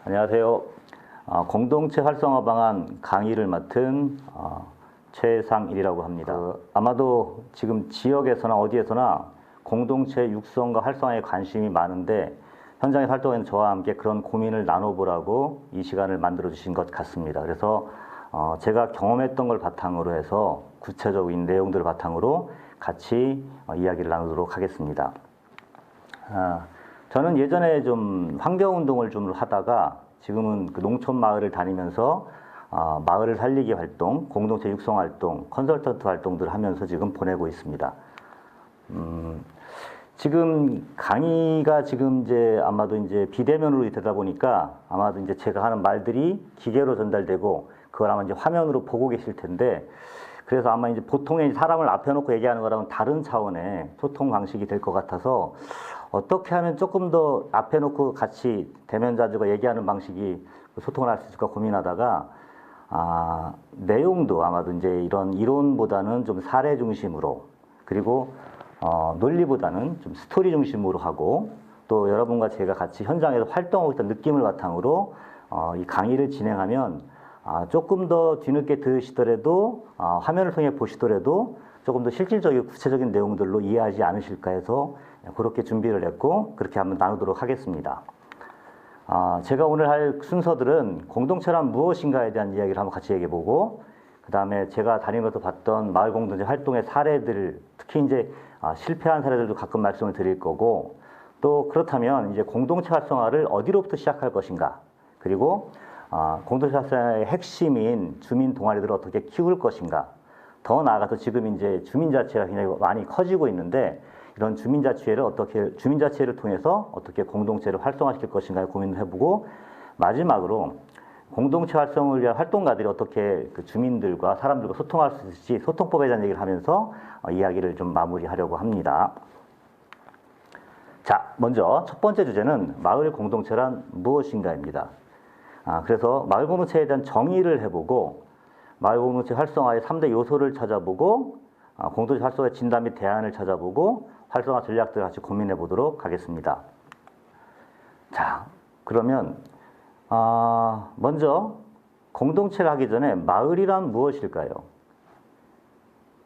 안녕하세요. 공동체 활성화 방안 강의를 맡은 최상일이라고 합니다. 아마도 지금 지역에서나 어디에서나 공동체 육성과 활성화에 관심이 많은데 현장에 활동하는 저와 함께 그런 고민을 나눠보라고 이 시간을 만들어 주신 것 같습니다. 그래서 제가 경험했던 걸 바탕으로 해서 구체적인 내용들을 바탕으로 같이 이야기를 나누도록 하겠습니다. 저는 예전에 좀 환경운동을 좀 하다가 지금은 그 농촌 마을을 다니면서 마을을 살리기 활동, 공동체 육성 활동, 컨설턴트 활동들을 하면서 지금 보내고 있습니다. 지금 강의가 지금 이제 아마도 이제 비대면으로 되다 보니까 아마도 이제 제가 하는 말들이 기계로 전달되고 그걸 아마 이제 화면으로 보고 계실 텐데 그래서 아마 이제 보통의 사람을 앞에 놓고 얘기하는 거랑은 다른 차원의 소통 방식이 될 것 같아서 어떻게 하면 조금 더 앞에 놓고 같이 대면자들과 얘기하는 방식이 소통을 할 수 있을까 고민하다가 내용도 아마도 이제 이런 이론보다는 좀 사례 중심으로 그리고 논리보다는 좀 스토리 중심으로 하고 또 여러분과 제가 같이 현장에서 활동하고 있던 느낌을 바탕으로 이 강의를 진행하면 조금 더 뒤늦게 들으시더라도 화면을 통해 보시더라도 조금 더 실질적이고 구체적인 내용들로 이해하지 않으실까 해서 그렇게 준비를 했고 그렇게 한번 나누도록 하겠습니다. 제가 오늘 할 순서들은 공동체란 무엇인가에 대한 이야기를 한번 같이 얘기해보고 그 다음에 제가 다니면서 봤던 마을 공동체 활동의 사례들 특히 이제 실패한 사례들도 가끔 말씀을 드릴 거고 또 그렇다면 이제 공동체 활성화를 어디로부터 시작할 것인가 그리고 공동체 활성화의 핵심인 주민 동아리들을 어떻게 키울 것인가 더 나아가서 지금 이제 주민자치가 굉장히 많이 커지고 있는데 이런 주민자치를 통해서 어떻게 공동체를 활성화시킬 것인가에 고민을 해보고 마지막으로 공동체 활성을 위한 활동가들이 어떻게 그 주민들과 사람들과 소통할 수 있을지 소통법에 대한 얘기를 하면서 이야기를 좀 마무리하려고 합니다. 자, 먼저 첫 번째 주제는 마을 공동체란 무엇인가입니다. 그래서 마을 공동체에 대한 정의를 해보고 마을 공동체 활성화의 3대 요소를 찾아보고 공동체 활성화의 진단 및 대안을 찾아보고 활성화 전략들을 같이 고민해 보도록 하겠습니다. 자, 그러면 먼저 공동체를 하기 전에 마을이란 무엇일까요?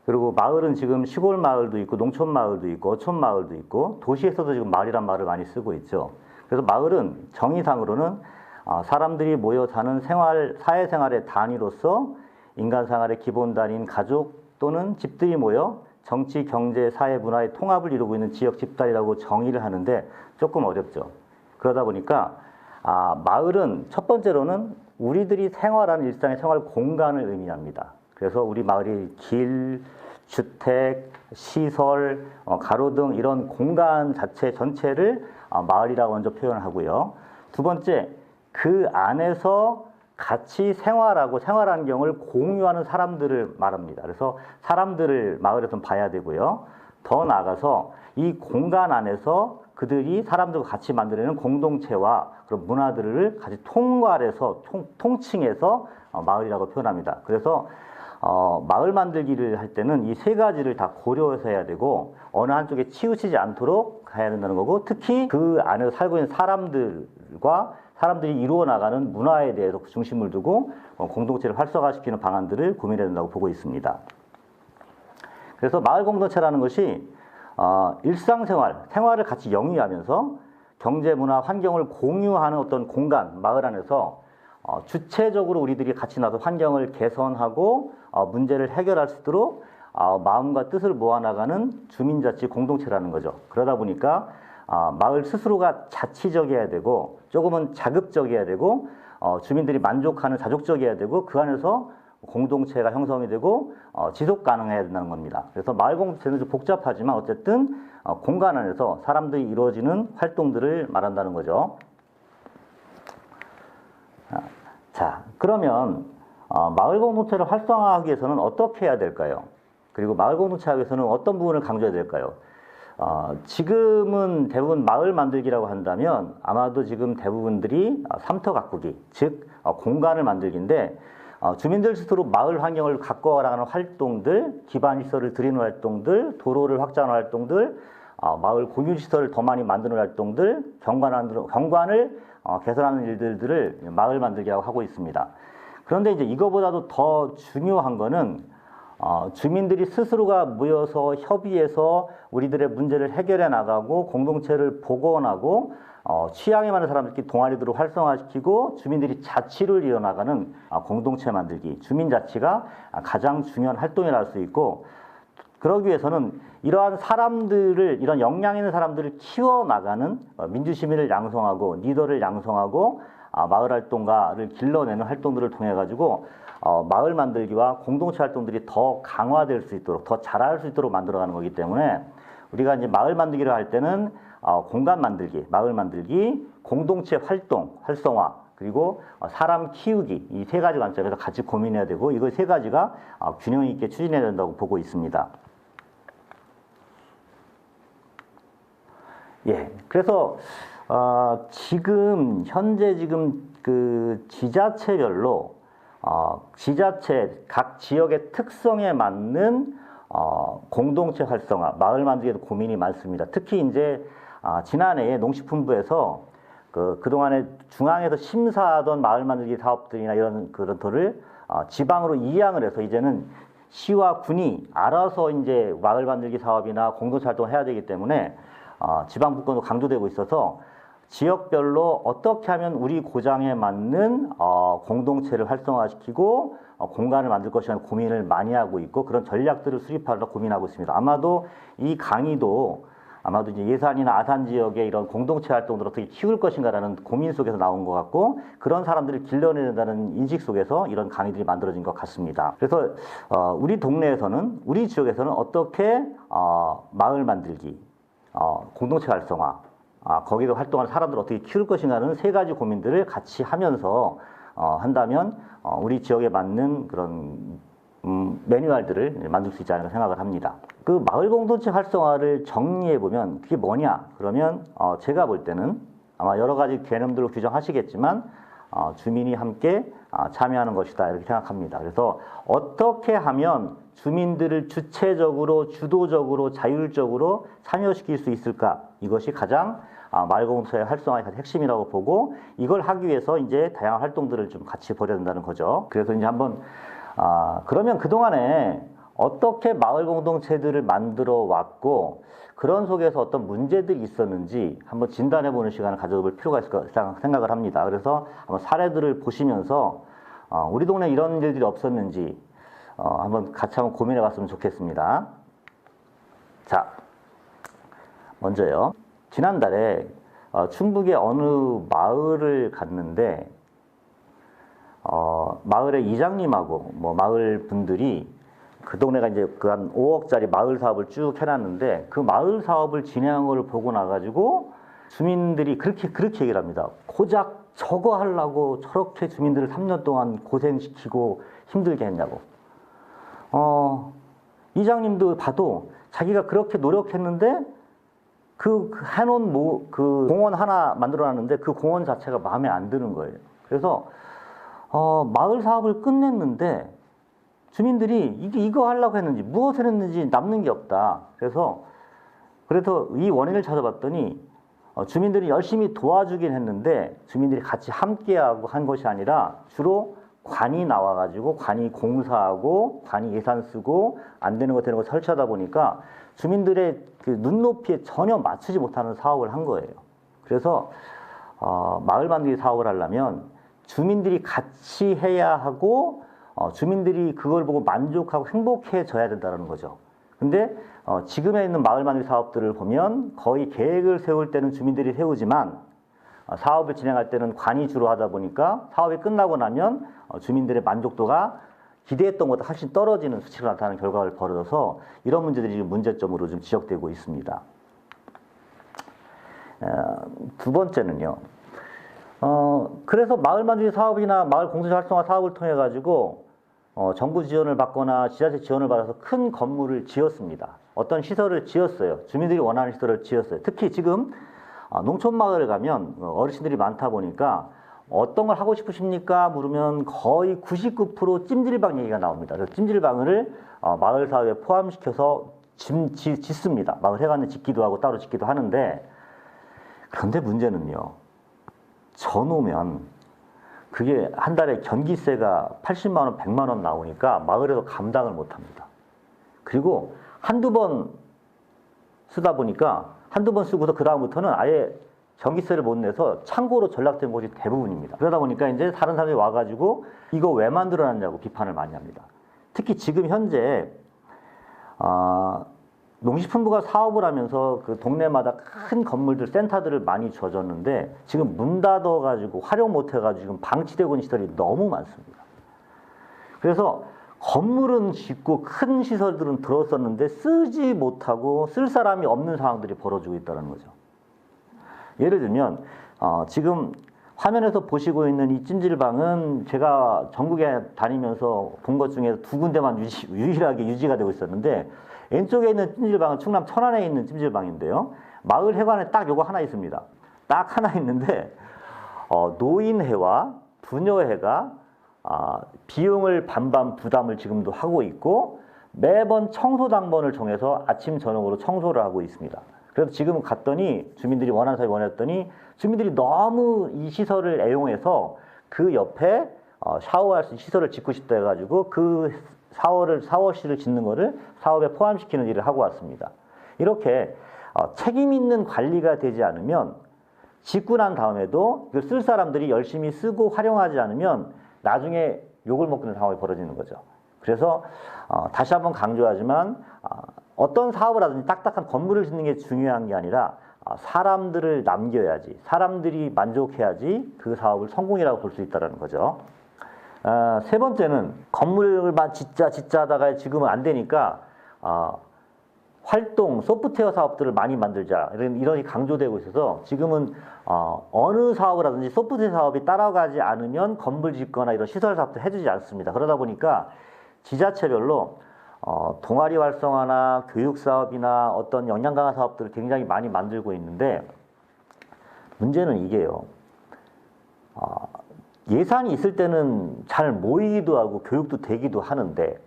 그리고 마을은 지금 시골 마을도 있고 농촌 마을도 있고 어촌 마을도 있고 도시에서도 지금 마을이란 말을 많이 쓰고 있죠. 그래서 마을은 정의상으로는 사람들이 모여 사는 사회생활의 단위로서 인간 생활의 기본 단위인 가족 또는 집들이 모여 정치, 경제, 사회, 문화의 통합을 이루고 있는 지역 집단이라고 정의를 하는데 조금 어렵죠. 그러다 보니까 마을은 첫 번째로는 우리들이 생활하는 일상의 생활 공간을 의미합니다. 그래서 우리 마을이 길, 주택, 시설, 가로등 이런 공간 자체 전체를 마을이라고 먼저 표현을 하고요. 두 번째, 그 안에서 같이 생활하고 생활 환경을 공유하는 사람들을 말합니다. 그래서 사람들을 마을에서 봐야 되고요. 더 나아가서 이 공간 안에서 그들이 사람들과 같이 만들어내는 공동체와 그런 문화들을 같이 통괄해서 통칭해서 마을이라고 표현합니다. 그래서 마을 만들기를 할 때는 이 세 가지를 다 고려해서 해야 되고 어느 한쪽에 치우치지 않도록 해야 된다는 거고 특히 그 안에서 살고 있는 사람들과 사람들이 이루어 나가는 문화에 대해서 중심을 두고 공동체를 활성화시키는 방안들을 고민해야 된다고 보고 있습니다. 그래서 마을 공동체라는 것이 생활을 같이 영위하면서 경제, 문화, 환경을 공유하는 어떤 공간, 마을 안에서 주체적으로 우리들이 같이 나서 환경을 개선하고 문제를 해결할 수 있도록 마음과 뜻을 모아나가는 주민자치 공동체라는 거죠. 그러다 보니까 마을 스스로가 자치적이어야 되고 조금은 자급적이어야 되고 주민들이 만족하는 자족적이어야 되고 그 안에서 공동체가 형성이 되고 지속 가능해야 된다는 겁니다. 그래서 마을 공동체는 좀 복잡하지만 어쨌든 공간 안에서 사람들이 이루어지는 활동들을 말한다는 거죠. 자, 그러면 마을 공동체를 활성화하기 위해서는 어떻게 해야 될까요? 그리고 마을 공동체 하기 위해서는 어떤 부분을 강조해야 될까요? 지금은 대부분 마을 만들기라고 한다면 아마도 지금 대부분들이 삼터 가꾸기, 즉 공간을 만들기인데 주민들 스스로 마을 환경을 가꿔나가는 활동들, 기반 시설을 들이는 활동들, 도로를 확장하는 활동들, 마을 공유 시설을 더 많이 만드는 활동들, 경관을 개선하는 일들을 마을 만들기라고 하고 있습니다. 그런데 이제 이거보다도 더 중요한 거는 주민들이 스스로가 모여서 협의해서 우리들의 문제를 해결해 나가고 공동체를 복원하고 취향에 맞는 사람들끼리 동아리들을 활성화시키고 주민들이 자치를 이어나가는 공동체 만들기, 주민자치가 가장 중요한 활동이라 할 수 있고, 그러기 위해서는 이러한 사람들을, 이런 역량 있는 사람들을 키워나가는 민주시민을 양성하고 리더를 양성하고 마을 활동가를 길러내는 활동들을 통해 가지고 마을 만들기와 공동체 활동들이 더 강화될 수 있도록, 더 잘할 수 있도록 만들어가는 거기 때문에 우리가 이제 마을 만들기를 할 때는 공간 만들기, 마을 만들기, 공동체 활동, 활성화, 그리고 사람 키우기, 이 세 가지 관점에서 같이 고민해야 되고, 이거 세 가지가 균형 있게 추진해야 된다고 보고 있습니다. 예, 그래서 현재 그 지자체별로 지자체 각 지역의 특성에 맞는 공동체 활성화, 마을 만들기에도 고민이 많습니다. 특히 이제 지난해에 농식품부에서 그동안에 중앙에서 심사하던 마을 만들기 사업들이나 이런 그런 거를 지방으로 이양을 해서 이제는 시와 군이 알아서 이제 마을 만들기 사업이나 공동체 활동을 해야 되기 때문에 지방분권도 강조되고 있어서 지역별로 어떻게 하면 우리 고장에 맞는 공동체를 활성화시키고 공간을 만들 것이라는 고민을 많이 하고 있고, 그런 전략들을 수립하려 고민하고 있습니다. 아마도 이 강의도 아마도 이제 예산이나 아산 지역의 이런 공동체 활동들을 어떻게 키울 것인가라는 고민 속에서 나온 것 같고, 그런 사람들을 길러낸다는 인식 속에서 이런 강의들이 만들어진 것 같습니다. 그래서 우리 동네에서는, 우리 지역에서는 어떻게 마을 만들기, 공동체 활성화, 거기서 활동하는 사람들을 어떻게 키울 것인가는 세 가지 고민들을 같이 하면서 한다면 우리 지역에 맞는 그런 매뉴얼들을 만들 수 있지 않을까 생각을 합니다. 그 마을 공동체 활성화를 정리해 보면 그게 뭐냐? 그러면 제가 볼 때는 아마 여러 가지 개념들로 규정하시겠지만 주민이 함께 참여하는 것이다, 이렇게 생각합니다. 그래서 어떻게 하면 주민들을 주체적으로, 주도적으로, 자율적으로 참여시킬 수 있을까? 이것이 가장 마을 공동체의 활성화의 핵심이라고 보고, 이걸 하기 위해서 이제 다양한 활동들을 좀 같이 벌여야 된다는 거죠. 그래서 이제 한번 그러면 그동안에 어떻게 마을 공동체들을 만들어 왔고, 그런 속에서 어떤 문제들이 있었는지 한번 진단해 보는 시간을 가져볼 필요가 있을 거라 생각을 합니다. 그래서 한번 사례들을 보시면서 우리 동네 이런 일들이 없었는지 한번 같이 한번 고민해 봤으면 좋겠습니다. 자, 먼저요. 지난달에 충북의 어느 마을을 갔는데 마을의 이장님하고 마을 분들이 그 동네가 이제 그 한 5억짜리 마을 사업을 쭉 해놨는데, 그 마을 사업을 진행한 걸 보고 나가지고 주민들이 그렇게 얘기를 합니다. 고작 저거 하려고 저렇게 주민들을 3년 동안 고생시키고 힘들게 했냐고. 이장님도 봐도 자기가 그렇게 노력했는데 그 해놓은 그 공원 하나 만들어놨는데 그 공원 자체가 마음에 안 드는 거예요. 그래서 마을 사업을 끝냈는데 주민들이 이거 하려고 했는지 무엇을 했는지 남는 게 없다. 그래서 이 원인을 찾아봤더니 주민들이 열심히 도와주긴 했는데 주민들이 같이 함께하고 한 것이 아니라 주로 관이 나와가지고 관이 공사하고 관이 예산 쓰고 안 되는 거 되는 거 설치하다 보니까 주민들의 그 눈높이에 전혀 맞추지 못하는 사업을 한 거예요. 그래서 마을 만들기 사업을 하려면 주민들이 같이 해야 하고 주민들이 그걸 보고 만족하고 행복해져야 된다는 거죠. 근데 지금에 있는 마을 만들기 사업들을 보면 거의 계획을 세울 때는 주민들이 세우지만 사업을 진행할 때는 관이 주로 하다 보니까 사업이 끝나고 나면 주민들의 만족도가 기대했던 것보다 훨씬 떨어지는 수치가 나타나는 결과를 벌어서 이런 문제들이 지금 문제점으로 좀 지적되고 있습니다. 두 번째는요. 그래서 마을 만들기 사업이나 마을 공동체 활성화 사업을 통해 가지고 정부 지원을 받거나 지자체 지원을 받아서 큰 건물을 지었습니다. 어떤 시설을 지었어요. 주민들이 원하는 시설을 지었어요. 특히 지금 농촌 마을을 가면 어르신들이 많다 보니까 어떤 걸 하고 싶으십니까? 물으면 거의 99% 찜질방 얘기가 나옵니다. 그래서 찜질방을 마을 사업에 포함시켜서 짓습니다. 마을 해관을 짓기도 하고 따로 짓기도 하는데, 그런데 문제는요. 져놓으면 그게 한 달에 전기세가 80만 원, 100만 원 나오니까 마을에서 감당을 못 합니다. 그리고 한두 번 쓰다 보니까 한두 번 쓰고서 그다음부터는 아예 전기세를 못 내서 창고로 전락된 곳이 대부분입니다. 그러다 보니까 이제 다른 사람들이 와가지고 이거 왜 만들어놨냐고 비판을 많이 합니다. 특히 지금 현재 농식품부가 사업을 하면서 그 동네마다 큰 건물들, 센터들을 많이 줘줬는데 지금 문 닫아가지고 활용 못해가지고 지금 방치되고 있는 시설이 너무 많습니다. 그래서 건물은 짓고 큰 시설들은 들었었는데 쓰지 못하고 쓸 사람이 없는 상황들이 벌어지고 있다는 거죠. 예를 들면 지금 화면에서 보시고 있는 이 찜질방은 제가 전국에 다니면서 본 것 중에 두 군데만 유일하게 유지가 되고 있었는데 왼쪽에 있는 찜질방은 충남 천안에 있는 찜질방인데요. 마을 회관에 딱 요거 하나 있습니다. 딱 하나 있는데 노인회와 부녀회가 비용을 반반 부담을 지금도 하고 있고 매번 청소당번을 정해서 아침 저녁으로 청소를 하고 있습니다. 그래서 지금 갔더니 주민들이 원하는 사람이 원했더니 주민들이 너무 이 시설을 애용해서 그 옆에 샤워할 수 있는 시설을 짓고 싶다 해가지고 그 샤워실을 짓는 거를 사업에 포함시키는 일을 하고 왔습니다. 이렇게 책임 있는 관리가 되지 않으면 짓고 난 다음에도 이걸 쓸 사람들이 열심히 쓰고 활용하지 않으면 나중에 욕을 먹는 상황이 벌어지는 거죠. 그래서 다시 한번 강조하지만 어떤 사업을 하든지 딱딱한 건물을 짓는 게 중요한 게 아니라 사람들을 남겨야지, 사람들이 만족해야지 그 사업을 성공이라고 볼 수 있다는 거죠. 세 번째는 건물만 짓자 하다가 지금은 안 되니까 활동, 소프트웨어 사업들을 많이 만들자 이런 강조되고 있어서 지금은 어느 사업을 하든지 소프트웨어 사업이 따라가지 않으면 건물 짓거나 이런 시설 사업도 해주지 않습니다. 그러다 보니까 지자체별로 동아리 활성화나 교육 사업이나 어떤 역량 강화 사업들을 굉장히 많이 만들고 있는데 문제는 이게요. 예산이 있을 때는 잘 모이기도 하고 교육도 되기도 하는데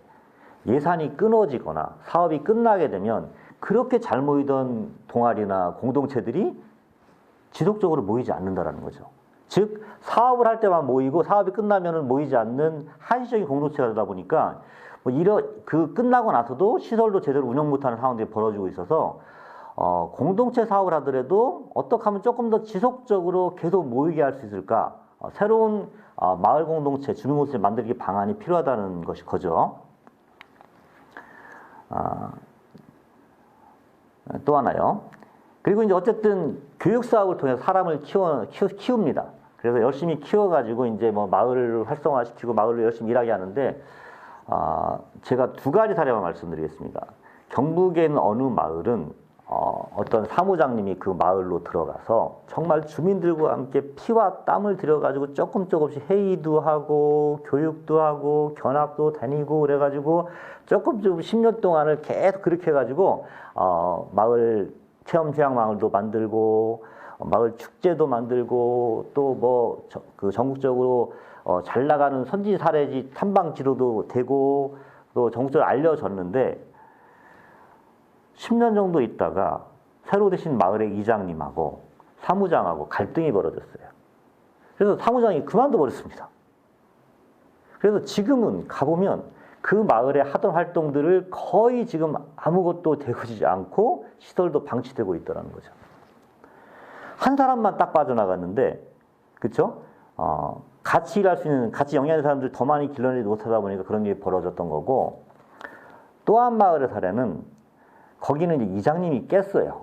예산이 끊어지거나 사업이 끝나게 되면 그렇게 잘 모이던 동아리나 공동체들이 지속적으로 모이지 않는다는 거죠. 즉 사업을 할 때만 모이고 사업이 끝나면 모이지 않는 한시적인 공동체가 되다 보니까 끝나고 나서도 시설도 제대로 운영 못하는 상황들이 벌어지고 있어서 공동체 사업을 하더라도 어떻게 하면 조금 더 지속적으로 계속 모이게 할 수 있을까? 새로운 마을 공동체, 주민 공동체 만들기 방안이 필요하다는 거죠. 또 하나요. 그리고 이제 어쨌든 교육 사업을 통해서 사람을 키웁니다. 그래서 열심히 키워가지고 이제 뭐 마을을 활성화시키고 마을을 열심히 일하게 하는데 제가 두 가지 사례만 말씀드리겠습니다. 경북에 있는 어느 마을은 어떤 사무장님이 그 마을로 들어가서 정말 주민들과 함께 피와 땀을 들여가지고 조금씩 회의도 하고 교육도 하고 견학도 다니고 그래가지고 조금 10년 동안을 계속 그렇게 해가지고 마을 체험휴양 마을도 만들고 마을 축제도 만들고 또 뭐 그 전국적으로 잘 나가는 선지 사례지 탐방 지도도 되고 또 전국적으로 알려졌는데 10년 정도 있다가 새로 되신 마을의 이장님하고 사무장하고 갈등이 벌어졌어요. 그래서 사무장이 그만둬 버렸습니다. 그래서 지금은 가보면 그 마을에 하던 활동들을 거의 지금 아무것도 되어지지 않고 시설도 방치되고 있다는 거죠. 한 사람만 딱 빠져나갔는데, 그렇죠? 같이 일할 수 있는, 같이 영향하는 사람들 더 많이 길러내지 못하다 보니까 그런 일이 벌어졌던 거고, 또 한 마을의 사례는 거기는 이제 이장님이 깼어요.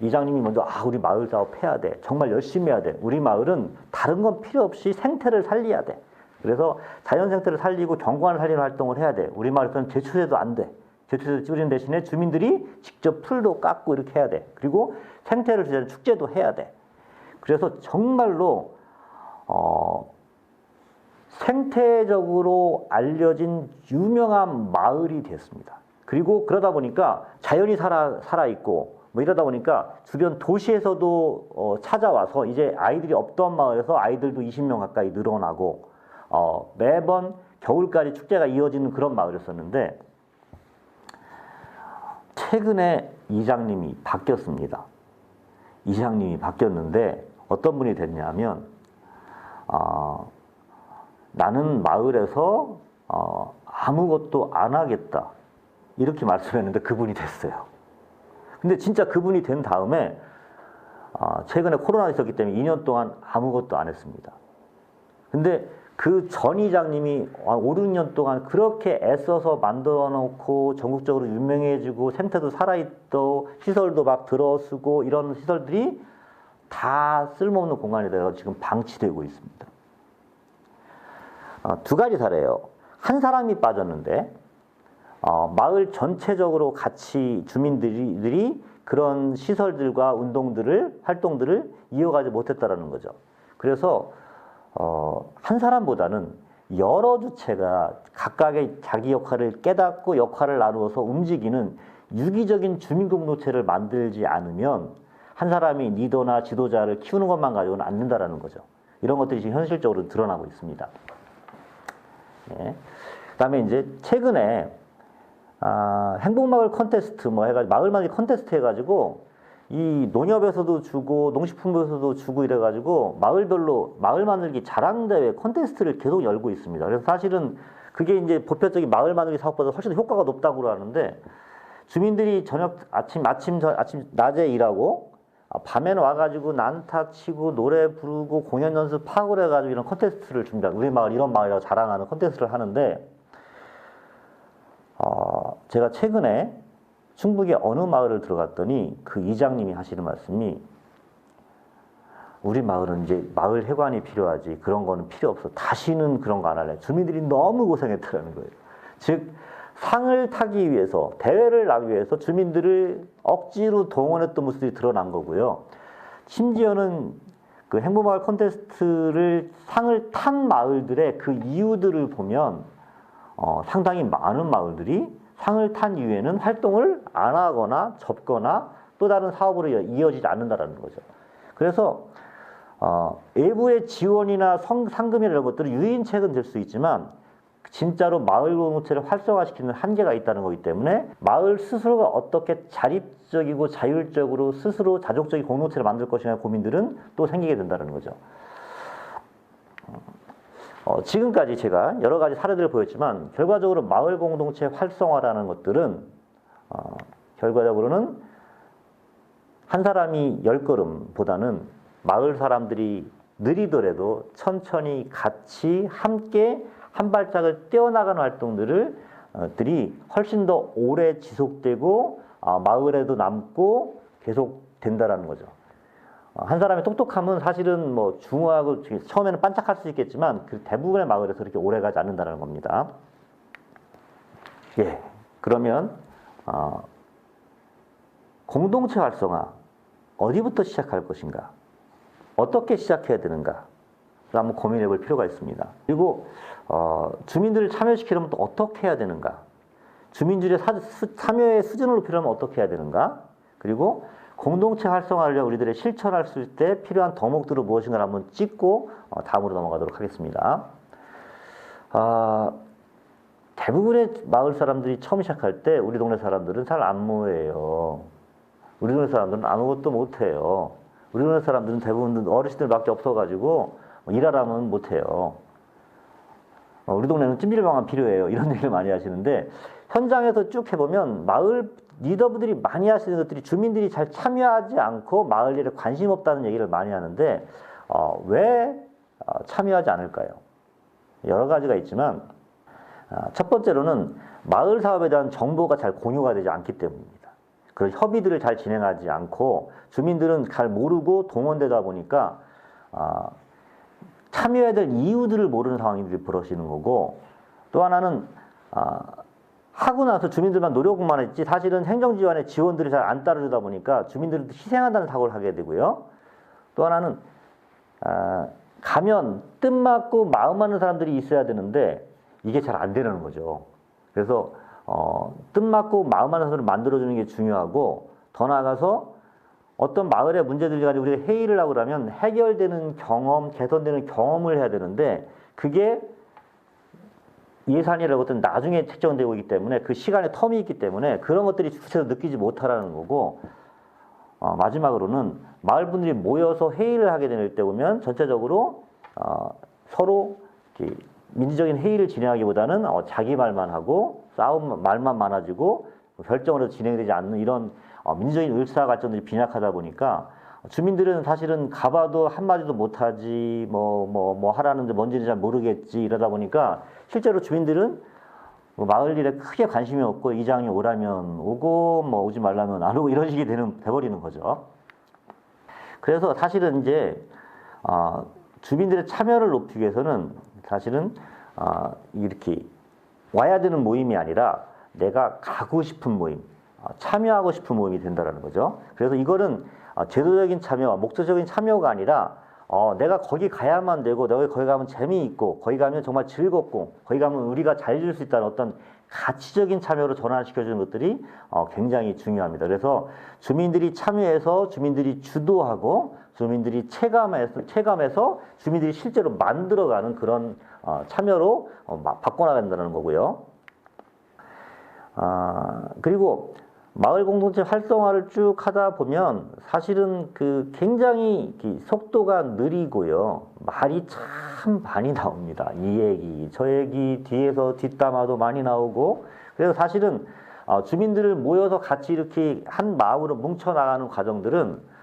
이장님이 먼저 우리 마을 사업 해야 돼. 정말 열심히 해야 돼. 우리 마을은 다른 건 필요 없이 생태를 살려야 돼. 그래서 자연 생태를 살리고 경관을 살리는 활동을 해야 돼. 우리 마을에서는 제초제도 안 돼. 제초제 뿌리는 대신에 주민들이 직접 풀도 깎고 이렇게 해야 돼. 그리고 생태를 주제로 축제도 해야 돼. 그래서 정말로 생태적으로 알려진 유명한 마을이 됐습니다. 그리고 그러다 보니까 자연이 살아있고 뭐 이러다 보니까 주변 도시에서도 찾아와서 이제 아이들이 없던 마을에서 아이들도 20명 가까이 늘어나고 매번 겨울까지 축제가 이어지는 그런 마을이었었는데 최근에 이장님이 바뀌었습니다. 이장님이 바뀌었는데 어떤 분이 됐냐면 나는 마을에서 아무것도 안 하겠다. 이렇게 말씀했는데 그분이 됐어요. 근데 진짜 그분이 된 다음에 최근에 코로나가 있었기 때문에 2년 동안 아무것도 안 했습니다. 근데 그 전 이장님이 5, 6년 동안 그렇게 애써서 만들어 놓고 전국적으로 유명해지고 생태도 살아있고 시설도 막 들어쓰고 이런 시설들이 다 쓸모없는 공간이 되어 지금 방치되고 있습니다. 두 가지 사례예요. 한 사람이 빠졌는데 마을 전체적으로 같이 주민들이 그런 시설들과 활동들을 이어가지 못했다라는 거죠. 그래서 한 사람보다는 여러 주체가 각각의 자기 역할을 깨닫고 역할을 나누어서 움직이는 유기적인 주민공동체를 만들지 않으면 한 사람이 리더나 지도자를 키우는 것만 가지고는 안 된다라는 거죠. 이런 것들이 지금 현실적으로 드러나고 있습니다. 네. 그다음에 이제 최근에 행복마을 컨테스트 해가지고 마을 만들기 컨테스트 해가지고 이 농협에서도 주고 농식품부에서도 주고 이래가지고 마을별로 마을 만들기 자랑대회 컨테스트를 계속 열고 있습니다. 그래서 사실은 그게 이제 보편적인 마을 만들기 사업보다 훨씬 더 효과가 높다고 하는데 주민들이 아침 낮에 일하고 밤에는 와가지고 난타 치고 노래 부르고 공연 연습하고 그래가지고 이런 컨테스트를 준비하고 우리 마을 이런 마을이라고 자랑하는 컨테스트를 하는데 제가 최근에 충북의 어느 마을을 들어갔더니 그 이장님이 하시는 말씀이 우리 마을은 이제 마을 회관이 필요하지 그런 거는 필요 없어. 다시는 그런 거 안 할래. 주민들이 너무 고생했다는 거예요. 즉 상을 타기 위해서 대회를 나기 위해서 주민들을 억지로 동원했던 모습이 드러난 거고요. 심지어는 그 행복마을 콘테스트를 상을 탄 마을들의 그 이유들을 보면 상당히 많은 마을들이 상을 탄 이후에는 활동을 안 하거나 접거나 또 다른 사업으로 이어지지 않는다라는 거죠. 그래서 외부의 지원이나 상금이나 이런 것들은 유인책은 될 수 있지만 진짜로 마을 공동체를 활성화시키는 한계가 있다는 거기 때문에 마을 스스로가 어떻게 자립적이고 자율적으로 스스로 자족적인 공동체를 만들 것이냐 고민들은 또 생기게 된다는 거죠. 지금까지 제가 여러 가지 사례들을 보였지만 결과적으로 마을 공동체 활성화라는 것들은 결과적으로는 한 사람이 10걸음보다는 마을 사람들이 느리더라도 천천히 같이 함께 한 발짝을 떼어나가는 활동들이 훨씬 더 오래 지속되고 마을에도 남고 계속 된다라는 거죠. 한 사람의 똑똑함은 사실은 중후하고 처음에는 반짝할 수 있겠지만 그 대부분의 마을에서 그렇게 오래 가지 않는다는 겁니다. 예, 그러면 공동체 활성화 어디부터 시작할 것인가? 어떻게 시작해야 되는가? 한번 고민해 볼 필요가 있습니다. 그리고 주민들을 참여시키려면 또 어떻게 해야 되는가? 주민들의 참여의 수준을 높이려면 어떻게 해야 되는가? 그리고 공동체 활성화를 위해 우리들의 실천할 수 있을 때 필요한 덕목들은 무엇인가를 한번 찍고 다음으로 넘어가도록 하겠습니다. 대부분의 마을 사람들이 처음 시작할 때 우리 동네 사람들은 잘 안 모여요. 우리 동네 사람들은 아무것도 못해요. 우리 동네 사람들은 대부분 어르신들밖에 없어가지고 일하라면 못해요. 우리 동네는 찜질방만 필요해요. 이런 얘기를 많이 하시는데 현장에서 쭉 해보면 마을 리더분들이 많이 하시는 것들이 주민들이 잘 참여하지 않고 마을 일에 관심 없다는 얘기를 많이 하는데 왜 참여하지 않을까요? 여러 가지가 있지만 첫 번째로는 마을 사업에 대한 정보가 잘 공유가 되지 않기 때문입니다. 그런 협의들을 잘 진행하지 않고 주민들은 잘 모르고 동원되다 보니까 참여해야 될 이유들을 모르는 상황이 벌어지는 거고 또 하나는 하고 나서 주민들만 노력만 했지 사실은 행정지원의 지원들이 잘 안 따라주다 보니까 주민들도 희생한다는 사고를 하게 되고요. 또 하나는 가면 뜻맞고 마음 맞는 사람들이 있어야 되는데 이게 잘 안 되는 거죠. 그래서 뜻맞고 마음 맞는 사람을 만들어주는 게 중요하고 더 나아가서 어떤 마을의 문제들이 가지고 우리가 회의를 하고 그러면 해결되는 경험, 개선되는 경험을 해야 되는데 그게 예산이라고 것들은 나중에 책정되고 있기 때문에 그 시간의 텀이 있기 때문에 그런 것들이 구체적으로 느끼지 못하라는 거고 마지막으로는 마을 분들이 모여서 회의를 하게 될 때 보면 전체적으로 서로 이렇게 민주적인 회의를 진행하기보다는 자기 말만 하고 싸움 말만 많아지고 결정으로 진행되지 않는 이런 민주적인 의사결정들이 빈약하다 보니까 주민들은 사실은 가봐도 한마디도 못하지 뭐 하라는데 뭔지는 잘 모르겠지 이러다 보니까 실제로 주민들은 뭐 마을 일에 크게 관심이 없고 이장이 오라면 오고 뭐 오지 말라면 안 오고 이런 식이 돼버리는 거죠. 그래서 사실은 이제 주민들의 참여를 높이기 위해서는 사실은 이렇게 와야 되는 모임이 아니라 내가 가고 싶은 모임, 참여하고 싶은 모임이 된다라는 거죠. 그래서 이거는 제도적인 참여와 목적적인 참여가 아니라 내가 거기 가야만 되고 내가 거기 가면 재미있고 거기 가면 정말 즐겁고 거기 가면 우리가 잘 지을 수 있다는 어떤 가치적인 참여로 전환시켜주는 것들이 굉장히 중요합니다. 그래서 주민들이 참여해서 주민들이 주도하고 주민들이 체감해서 주민들이 실제로 만들어가는 그런 참여로 바꿔나간다는 거고요. 그리고 마을 공동체 활성화를 쭉 하다 보면 사실은 굉장히 속도가 느리고요. 말이 참 많이 나옵니다. 이 얘기, 저 얘기, 뒤에서 뒷담화도 많이 나오고. 그래서 사실은 주민들을 모여서 같이 이렇게 한 마음으로 뭉쳐나가는 과정들은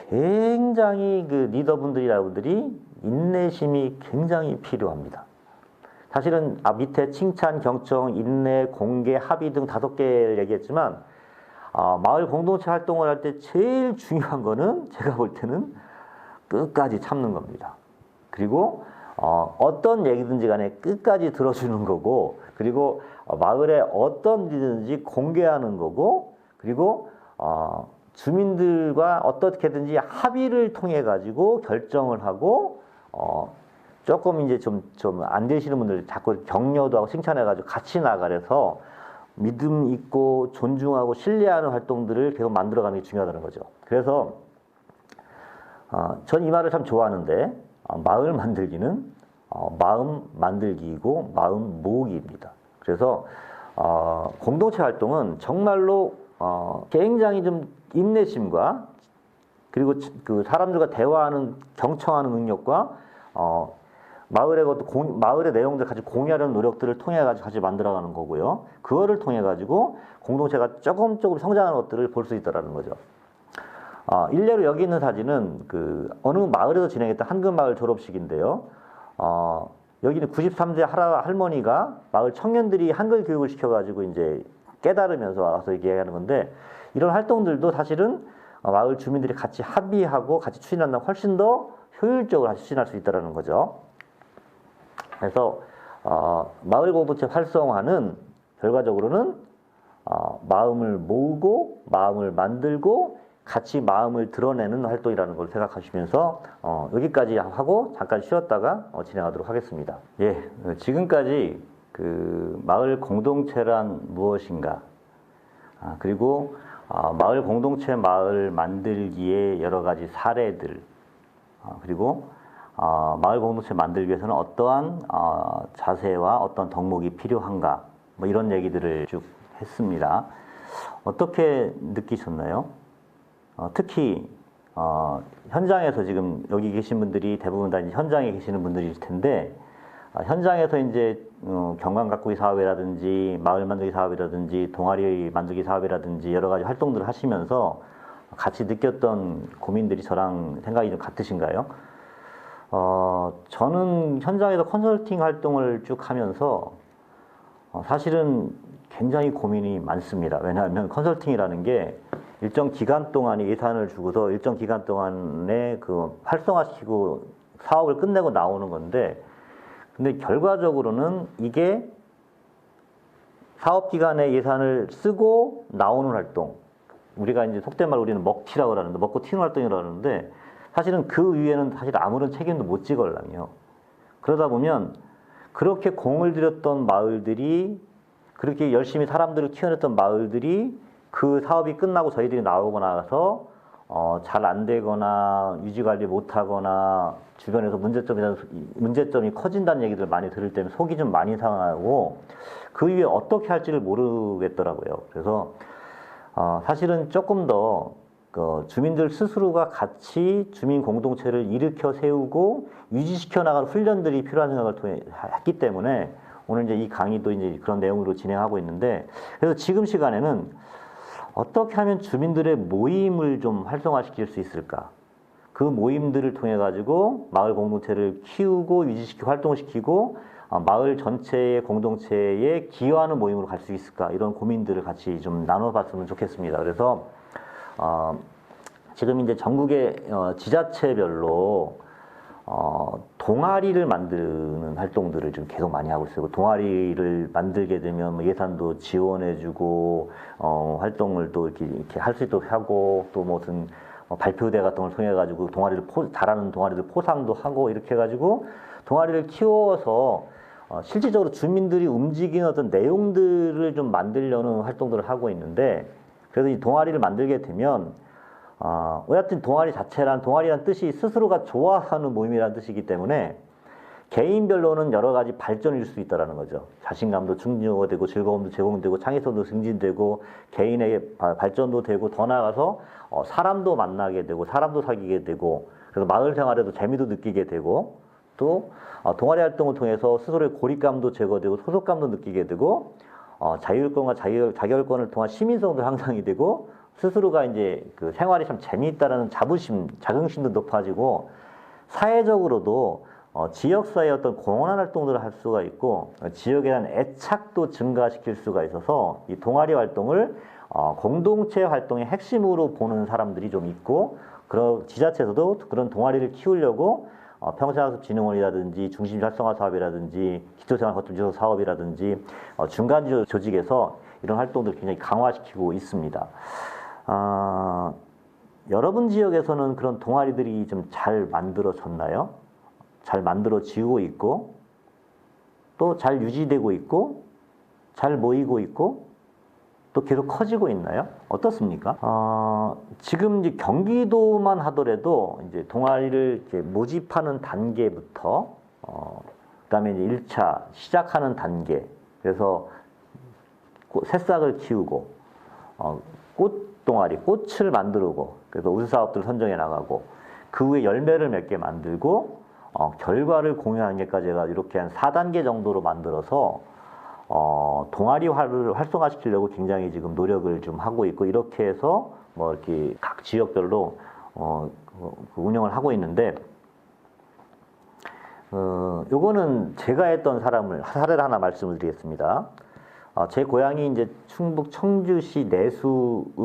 굉장히 리더분들이라분들이 인내심이 굉장히 필요합니다. 사실은 밑에 칭찬, 경청, 인내, 공개, 합의 등 5개를 얘기했지만 마을 공동체 활동을 할 때 제일 중요한 거는 제가 볼 때는 끝까지 참는 겁니다. 그리고 어떤 얘기든지 간에 끝까지 들어주는 거고 그리고 마을에 어떤 일이든지 공개하는 거고 그리고 주민들과 어떻게든지 합의를 통해 가지고 결정을 하고 조금 이제 좀 안 되시는 분들 자꾸 격려도 하고 칭찬해가지고 같이 나가래서 믿음 있고 존중하고 신뢰하는 활동들을 계속 만들어가는 게 중요하다는 거죠. 그래서 전 이 말을 참 좋아하는데 마을 만들기는 마음 만들기이고 마음 모으기입니다. 그래서 공동체 활동은 정말로 굉장히 좀 인내심과 그리고 사람들과 대화하는 경청하는 능력과 마을의 내용들 같이 공유하려는 노력들을 통해 가지고 같이 만들어가는 거고요. 그거를 통해 가지고 공동체가 조금 성장하는 것들을 볼 수 있다라는 거죠. 일례로 여기 있는 사진은 어느 마을에서 진행했던 한금마을 졸업식인데요. 여기는 93세 할머니가 마을 청년들이 한글 교육을 시켜가지고 이제 깨달으면서 와서 얘기하는 건데 이런 활동들도 사실은 마을 주민들이 같이 합의하고 같이 추진한다면 훨씬 더 효율적으로 추진할 수 있다는 거죠. 그래서 마을 공동체 활성화는 결과적으로는 마음을 모으고 마음을 만들고 같이 마음을 드러내는 활동이라는 걸 생각하시면서 여기까지 하고 잠깐 쉬었다가 진행하도록 하겠습니다. 예, 지금까지 마을 공동체란 무엇인가 그리고 마을 공동체 마을 만들기의 여러 가지 사례들 그리고 마을 공동체 만들기 위해서는 어떠한 자세와 어떤 덕목이 필요한가 뭐 이런 얘기들을 쭉 했습니다. 어떻게 느끼셨나요? 특히 현장에서 지금 여기 계신 분들이 대부분 다 이제 현장에 계시는 분들일 텐데 현장에서 이제 경관 가꾸기 사업이라든지 마을 만들기 사업이라든지 동아리 만들기 사업이라든지 여러 가지 활동들을 하시면서 같이 느꼈던 고민들이 저랑 생각이 좀 같으신가요? 저는 현장에서 컨설팅 활동을 쭉 하면서 사실은 굉장히 고민이 많습니다. 왜냐하면 컨설팅이라는 게 일정 기간 동안에 예산을 주고서 일정 기간 동안에 활성화시키고 사업을 끝내고 나오는 건데 근데 결과적으로는 이게 사업 기간에 예산을 쓰고 나오는 활동 우리가 이제 속된 말 우리는 먹튀라고 그러는데 먹고 튀는 활동이라고 그러는데 사실은 그 위에는 사실 아무런 책임도 못 지걸랑요. 그러다 보면 그렇게 공을 들였던 마을들이 그렇게 열심히 사람들을 키워냈던 마을들이 그 사업이 끝나고 저희들이 나오고 나서 잘 안 되거나 유지관리 못하거나 주변에서 문제점이 커진다는 얘기들 많이 들을 때는 속이 좀 많이 상하고 그 위에 어떻게 할지를 모르겠더라고요. 그래서 사실은 조금 더 주민들 스스로가 같이 주민 공동체를 일으켜 세우고 유지시켜 나갈 훈련들이 필요한 생각을 통해 했기 때문에 오늘 이제 이 강의도 이제 그런 내용으로 진행하고 있는데, 그래서 지금 시간에는 어떻게 하면 주민들의 모임을 좀 활성화시킬 수 있을까? 그 모임들을 통해 가지고 마을 공동체를 키우고 유지시키고 활동시키고 마을 전체의 공동체에 기여하는 모임으로 갈 수 있을까? 이런 고민들을 같이 좀 나눠봤으면 좋겠습니다. 그래서 지금 이제 전국의 지자체별로 동아리를 만드는 활동들을 좀 계속 많이 하고 있어요. 동아리를 만들게 되면 뭐 예산도 지원해주고 활동을 또 이렇게 할 수 있도록 하고, 또 무슨 발표대 같은 걸 통해 가지고 잘하는 동아리들 포상도 하고, 이렇게 해가지고 동아리를 키워서 실질적으로 주민들이 움직이는 어떤 내용들을 좀 만들려는 활동들을 하고 있는데, 그래서 이 동아리를 만들게 되면 여하튼 동아리란 뜻이 스스로가 좋아하는 모임이라는 뜻이기 때문에 개인별로는 여러 가지 발전을 줄 수 있다는 거죠. 자신감도 증진되고 즐거움도 제공되고 창의성도 증진되고 개인의 발전도 되고, 더 나아가서 사람도 만나게 되고 사람도 사귀게 되고, 그래서 마을 생활에도 재미도 느끼게 되고, 또 동아리 활동을 통해서 스스로의 고립감도 제거되고 소속감도 느끼게 되고, 자율권과 자결권을 통한 시민성도 향상이 되고, 스스로가 이제 그 생활이 참 재미있다라는 자긍심도 높아지고, 사회적으로도 지역사회의 어떤 공헌 활동들을 할 수가 있고, 지역에 대한 애착도 증가시킬 수가 있어서 이 동아리 활동을 공동체 활동의 핵심으로 보는 사람들이 좀 있고, 그런 지자체에서도 그런 동아리를 키우려고 평생학습진흥원이라든지 중심 활성화 사업이라든지 기초생활 사업이라든지 중간 조직에서 이런 활동들을 굉장히 강화시키고 있습니다. 여러분 지역에서는 그런 동아리들이 좀 잘 만들어졌나요? 잘 만들어지고 있고, 또 잘 유지되고 있고, 잘 모이고 있고, 또 계속 커지고 있나요? 어떻습니까? 지금 이제 경기도만 하더라도 이제 동아리를 이렇게 모집하는 단계부터, 그다음에 이제 1차 시작하는 단계, 그래서 새싹을 키우고, 꽃동아리, 꽃을 만들고, 그래서 우수사업들을 선정해 나가고, 그 후에 열매를 맺게 만들고, 결과를 공유하는 게까지 해가 이렇게 한 4단계 정도로 만들어서 동아리화를 활성화시키려고 굉장히 지금 노력을 좀 하고 있고, 이렇게 해서 뭐 이렇게 각 지역별로 운영을 하고 있는데, 요거는 제가 했던 사례를 하나 말씀을 드리겠습니다. 제 고향이 이제 충북 청주시 내수읍인데요.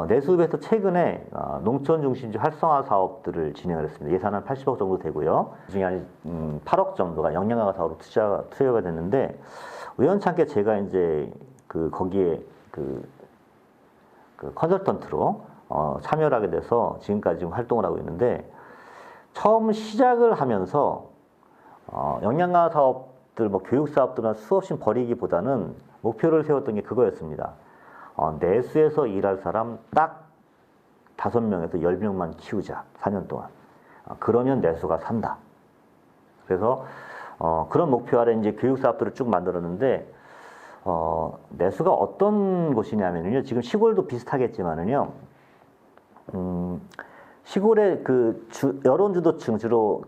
내수읍에서 최근에 농촌 중심지 활성화 사업들을 진행을 했습니다. 예산은 80억 정도 되고요. 그중에 한 8억 정도가 영양가 사업으로 투여가 됐는데, 우연찮게 제가 이제 거기에 컨설턴트로 참여를 하게 돼서 지금까지 지금 활동을 하고 있는데, 처음 시작을 하면서 영양가 사업들, 뭐 교육 사업들은 수없이 벌이기보다는 목표를 세웠던 게 그거였습니다. 내수에서 일할 사람 딱 5명에서 10명만 키우자, 4년 동안. 그러면 내수가 산다. 그래서 그런 목표 아래 이제 교육 사업들을 쭉 만들었는데, 내수가 어떤 곳이냐면요, 지금 시골도 비슷하겠지만은요, 시골의 여론주도층, 주로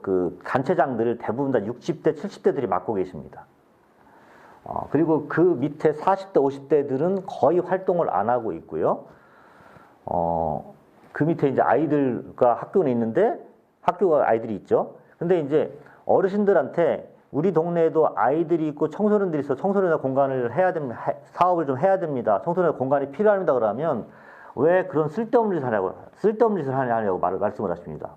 단체장들을 대부분 다 60대, 70대들이 맡고 계십니다. 그리고 그 밑에 40대, 50대들은 거의 활동을 안 하고 있고요. 그 밑에 이제 아이들과 학교는 있는데, 학교가 아이들이 있죠. 근데 이제 어르신들한테 우리 동네에도 아이들이 있고 청소년들이 있어, 청소년의 공간을 해야 됩니다. 사업을 좀 해야 됩니다. 청소년의 공간이 필요합니다. 그러면 왜 그런 쓸데없는 짓을 하냐고 말씀을 하십니다.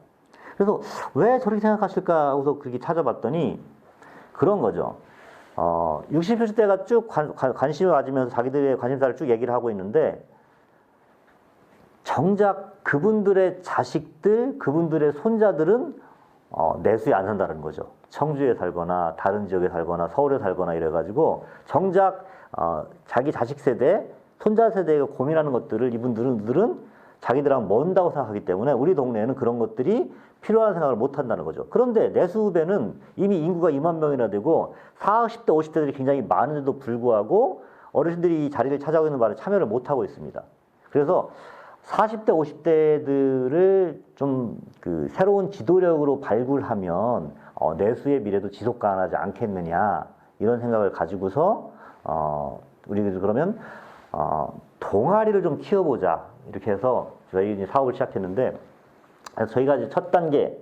그래서 왜 저렇게 생각하실까 하고서 그렇게 찾아봤더니 그런 거죠. 60, 70대가 쭉 관심을 가지면서 자기들의 관심사를 쭉 얘기를 하고 있는데, 정작 그분들의 자식들, 그분들의 손자들은 내수에 안 산다는 거죠. 청주에 살거나 다른 지역에 살거나 서울에 살거나 이래가지고 정작 자기 자식 세대, 손자 세대가 고민하는 것들을 이분들은 자기들하고 먼다고 생각하기 때문에 우리 동네에는 그런 것들이 필요한 생각을 못 한다는 거죠. 그런데 내수읍에는 이미 인구가 2만 명이나 되고 40대, 50대들이 굉장히 많은데도 불구하고 어르신들이 이 자리를 찾아오고 있는 바를 참여를 못 하고 있습니다. 그래서 40대, 50대들을 좀 그 새로운 지도력으로 발굴하면 내수의 미래도 지속 가능하지 않겠느냐 이런 생각을 가지고서 우리가 그러면 동아리를 좀 키워보자 이렇게 해서 저희 이제 사업을 시작했는데 저희가 이제 첫 단계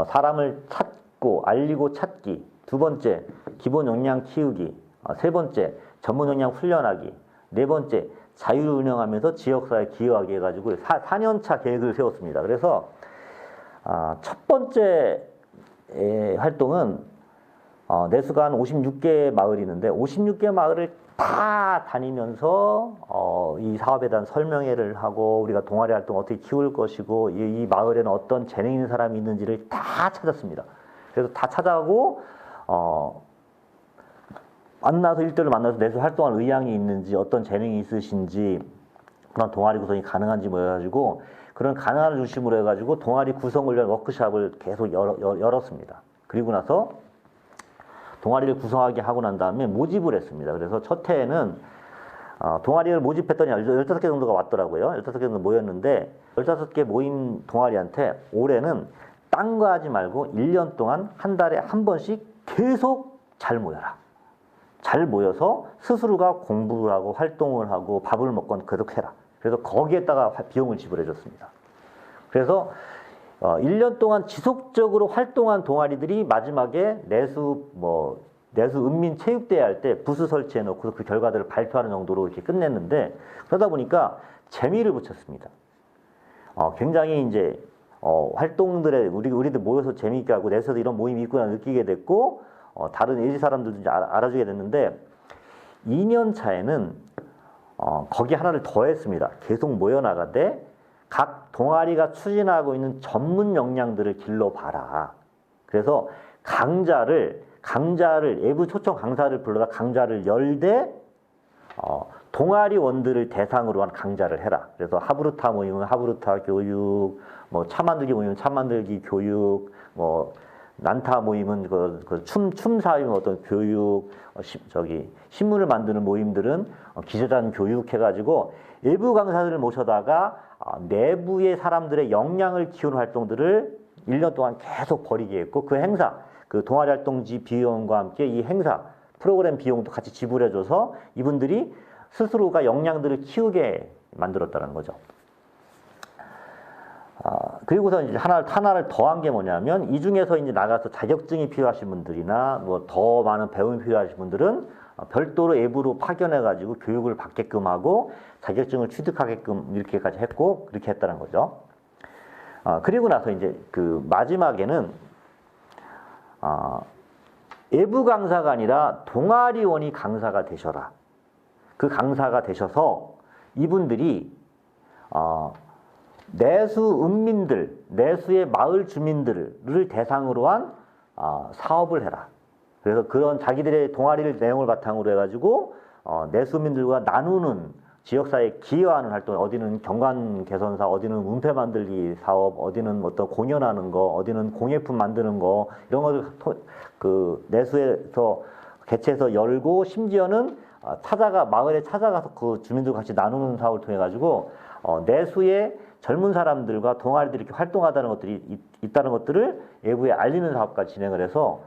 사람을 찾고 알리고 찾기, 두 번째 기본 역량 키우기, 세 번째 전문 역량 훈련하기, 네 번째 자유를 운영하면서 지역사회에 기여하기 해가지고 4년차 계획을 세웠습니다. 그래서 첫 번째 활동은 내수가 한 56개 마을이 있는데 56개 마을을 다 다니면서 이 사업에 대한 설명회를 하고 우리가 동아리 활동 어떻게 키울 것이고 이 마을에는 어떤 재능 있는 사람이 있는지를 다 찾았습니다. 그래서 다 찾아가고 만나서 일대일로 만나서 내수 활동할 의향이 있는지 어떤 재능이 있으신지 그런 동아리 구성이 가능한지 뭐 해가지고 그런 가능한 중심으로 해가지고 동아리 구성을 위한 워크숍을 계속 열었습니다. 그리고 나서 동아리를 구성하게 하고 난 다음에 모집을 했습니다. 그래서 첫 해에는 동아리를 모집했더니 15개 정도가 왔더라고요. 15개 정도 모였는데 15개 모인 동아리한테 올해는 딴 거 하지 말고 1년 동안 한 달에 한 번씩 계속 잘 모여라. 잘 모여서 스스로가 공부를 하고 활동을 하고 밥을 먹건 계속 해라. 그래서 거기에다가 비용을 지불해 줬습니다. 그래서 1년 동안 지속적으로 활동한 동아리들이 마지막에 내수 은민체육대회 할 때 부스 설치해 놓고 그 결과들을 발표하는 정도로 이렇게 끝냈는데 그러다 보니까 재미를 붙였습니다. 굉장히 이제 활동들에 우리들 모여서 재미있게 하고 내수에서 이런 모임이 있구나 느끼게 됐고 다른 예지 사람들도 이제 알아주게 됐는데 2년 차에는 거기 하나를 더 했습니다. 계속 모여나가되 각 동아리가 추진하고 있는 전문 역량들을 길러봐라. 그래서 강좌를 외부 초청 강사를 불러다 강좌를 열되 동아리원들을 대상으로 한 강좌를 해라. 그래서 하브루타 모임은 하브루타 교육, 뭐 차 만들기 모임은 차 만들기 교육, 뭐 난타 모임은 춤 사회 어떤 교육, 신문을 만드는 모임들은 기자단 교육 해가지고 외부 강사들을 모셔다가 내부의 사람들의 역량을 키우는 활동들을 1년 동안 계속 벌이게 했고 그 행사, 그 동아리 활동지 비용과 함께 이 행사 프로그램 비용도 같이 지불해줘서 이분들이 스스로가 역량들을 키우게 만들었다는 거죠. 그리고서 이제 하나를 더한 게 뭐냐면 이 중에서 이제 나가서 자격증이 필요하신 분들이나 뭐 더 많은 배움이 필요하신 분들은 별도로 외부로 파견해가지고 교육을 받게끔 하고 자격증을 취득하게끔 이렇게까지 했고 그렇게 했다는 거죠. 그리고 나서 이제 그 마지막에는 외부 강사가 아니라 동아리원이 강사가 되셔라. 그 강사가 되셔서 이분들이 내수 은민들, 내수의 마을 주민들을 대상으로 한 사업을 해라. 그래서 그런 자기들의 동아리를 내용을 바탕으로 해가지고 내수민들과 나누는 지역사회에 기여하는 활동, 어디는 경관 개선사, 어디는 문패 만들기 사업, 어디는 어떤 공연하는 거, 어디는 공예품 만드는 거 이런 것을 그 내수에서 개최해서 열고 심지어는 마을에 찾아가서 그 주민들과 같이 나누는 사업을 통해 가지고 내수의 젊은 사람들과 동아리들이 이렇게 활동하다는 것들이 있다는 것들을 외부에 알리는 사업까지 진행을 해서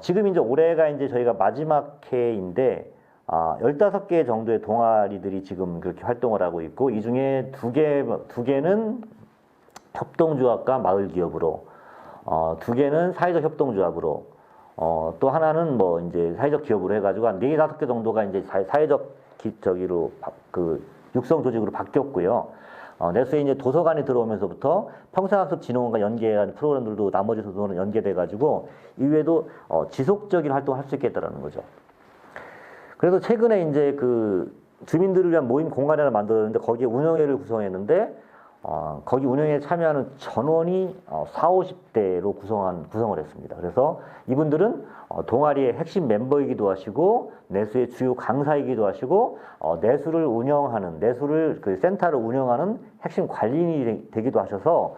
지금 이제 올해가 이제 저희가 마지막 해인데 15개 정도의 동아리들이 지금 그렇게 활동을 하고 있고 이 중에 두 개는 협동조합과 마을기업으로 2개는 사회적 협동조합으로 또 하나는 뭐 이제 사회적 기업으로 해가지고 한 4-5개 정도가 이제 사회적 그 육성 조직으로 바뀌었고요. 내수에 이제 도서관이 들어오면서부터 평생학습진흥원과 연계한 프로그램들도 나머지 도서관은 연계돼가지고 이외에도 지속적인 활동을 할 수 있겠다라는 거죠. 그래서 최근에 이제 그 주민들을 위한 모임 공간을 만들었는데 거기에 운영회를 구성했는데 거기 운영에 참여하는 전원이 40-50대로 구성을 했습니다. 그래서 이분들은 동아리의 핵심 멤버이기도 하시고 내수의 주요 강사이기도 하시고 내수를 그 센터를 운영하는 핵심 관리인이 되기도 하셔서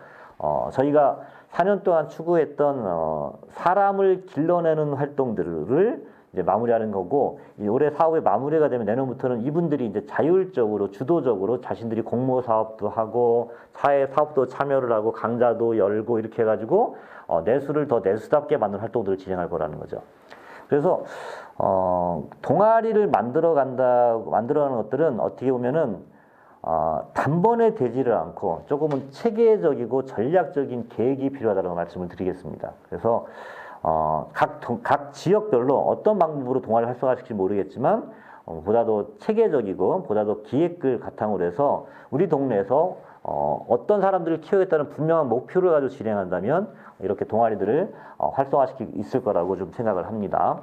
저희가 4년 동안 추구했던 사람을 길러내는 활동들을 이제 마무리하는 거고, 이 올해 사업이 마무리가 되면 내년부터는 이분들이 이제 자율적으로 주도적으로 자신들이 공모 사업도 하고 사회 사업도 참여를 하고 강좌도 열고 이렇게 해가지고 내수를 더 내수답게 만드는 활동들을 진행할 거라는 거죠. 그래서 동아리를 만들어가는 것들은 어떻게 보면은 단번에 되지를 않고 조금은 체계적이고 전략적인 계획이 필요하다는 말씀을 드리겠습니다. 그래서 각 지역별로 어떤 방법으로 동아리를 활성화시킬지 모르겠지만 보다 더 체계적이고 보다 더 기획을 바탕으로 해서 우리 동네에서 어떤 사람들을 키우겠다는 분명한 목표를 가지고 진행한다면 이렇게 동아리들을 활성화시킬 수 있을 거라고 좀 생각을 합니다.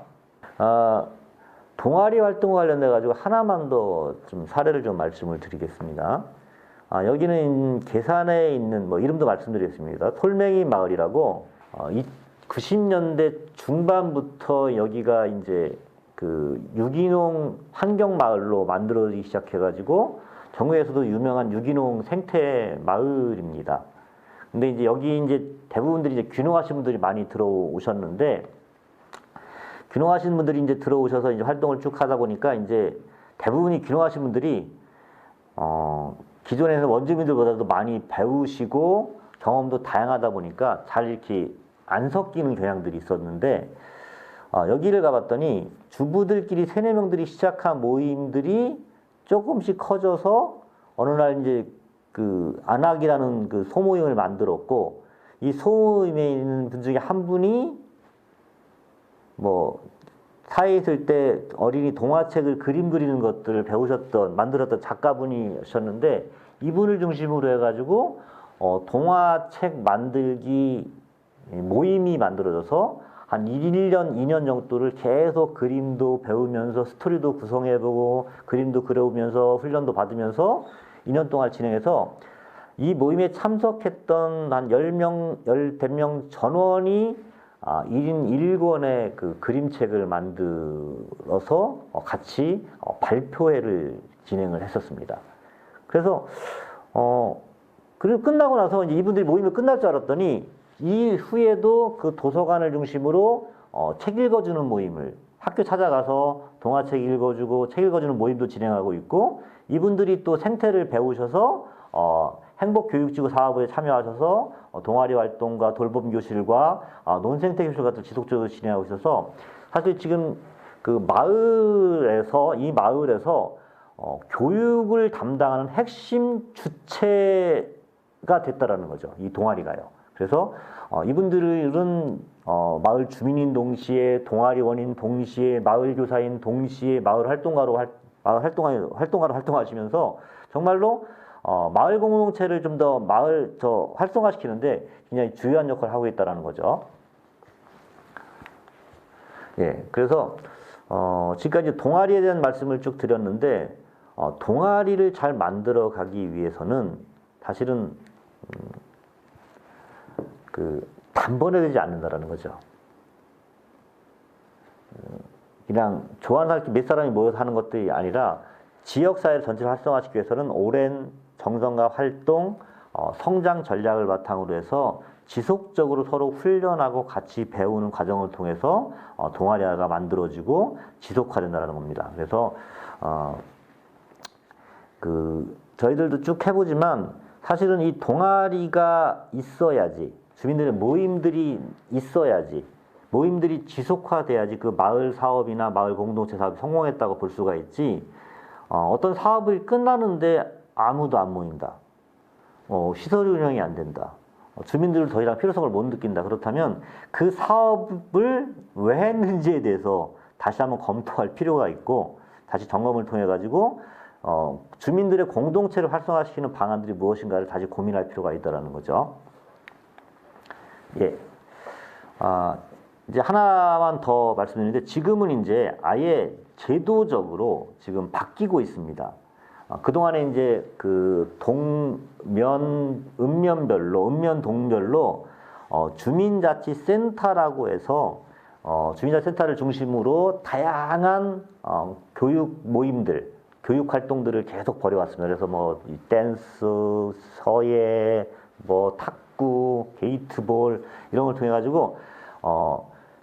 동아리 활동과 관련돼 가지고 하나만 더 좀 사례를 좀 말씀을 드리겠습니다. 여기는 계산에 있는 뭐 이름도 말씀드리겠습니다. 솔맹이 마을이라고 90년대 중반부터 여기가 이제 그 유기농 환경 마을로 만들어지기 시작해가지고 전국에서도 유명한 유기농 생태 마을입니다. 근데 이제 여기 이제 대부분들이 이제 귀농하신 분들이 많이 들어오셨는데 귀농하신 분들이 이제 들어오셔서 이제 활동을 쭉 하다 보니까 이제 대부분이 귀농하신 분들이 기존에는 원주민들보다도 많이 배우시고 경험도 다양하다 보니까 잘 이렇게 안 섞이는 경향들이 있었는데 여기를 가봤더니 주부들끼리 3-4명들이 시작한 모임들이 조금씩 커져서 어느 날 이제 그 안학이라는 그 소모임을 만들었고 이 소모임에 있는 분 중에 한 분이 뭐 사회에 있을 때 어린이 동화책을 그림 그리는 것들을 만들었던 작가분이셨는데 이분을 중심으로 해가지고 동화책 만들기 모임이 만들어져서 한 1년, 2년 정도를 계속 그림도 배우면서 스토리도 구성해보고 그림도 그려오면서 훈련도 받으면서 2년 동안 진행해서 이 모임에 참석했던 한 10명, 10명 전원이 1인 1권의 그 그림책을 만들어서 같이 발표회를 진행을 했었습니다. 그래서 그리고 끝나고 나서 이제 이분들이 모임이 끝날 줄 알았더니 이후에도 그 도서관을 중심으로 책 읽어주는 모임을 학교 찾아가서 동화책 읽어주고 책 읽어주는 모임도 진행하고 있고 이분들이 또 생태를 배우셔서 행복교육지구 사업에 참여하셔서 동아리 활동과 돌봄 교실과 논생태 교실 같은 지속적으로 진행하고 있어서 사실 지금 그 이 마을에서 교육을 담당하는 핵심 주체가 됐다라는 거죠. 이 동아리가요. 그래서 이분들은 마을 주민인 동시에 동아리원인 동시에 마을 교사인 동시에 마을 활동가로 활동하시면서 정말로 마을 공동체를 좀 더 활성화시키는데 굉장히 중요한 역할을 하고 있다는 거죠. 예, 그래서 지금까지 동아리에 대한 말씀을 쭉 드렸는데 동아리를 잘 만들어 가기 위해서는 사실은 단번에 되지 않는다라는 거죠. 그냥 좋아하는 몇 사람이 모여서 하는 것들이 아니라 지역사회 전체를 활성화시키기 위해서는 오랜 정성과 활동, 성장 전략을 바탕으로 해서 지속적으로 서로 훈련하고 같이 배우는 과정을 통해서 동아리가 만들어지고 지속화된다는 겁니다. 그래서 저희들도 쭉 해보지만 사실은 이 동아리가 있어야지 주민들의 모임들이 있어야지 모임들이 지속화돼야지 그 마을 사업이나 마을 공동체 사업이 성공했다고 볼 수가 있지 어떤 사업이 끝나는데 아무도 안 모인다. 시설 운영이 안 된다. 주민들은 더 이상 필요성을 못 느낀다. 그렇다면 그 사업을 왜 했는지에 대해서 다시 한번 검토할 필요가 있고 다시 점검을 통해 가지고 주민들의 공동체를 활성화시키는 방안들이 무엇인가를 다시 고민할 필요가 있다는 거죠. 예. 이제 하나만 더 말씀드리는데 지금은 이제 아예 제도적으로 지금 바뀌고 있습니다. 그동안에 이제 그 읍면 동별로 주민자치센터라고 해서 주민자치센터를 중심으로 다양한 교육 모임들, 교육 활동들을 계속 벌여왔습니다. 그래서 뭐 댄스, 서예, 뭐 탁구, 게이트볼 이런 걸 통해 가지고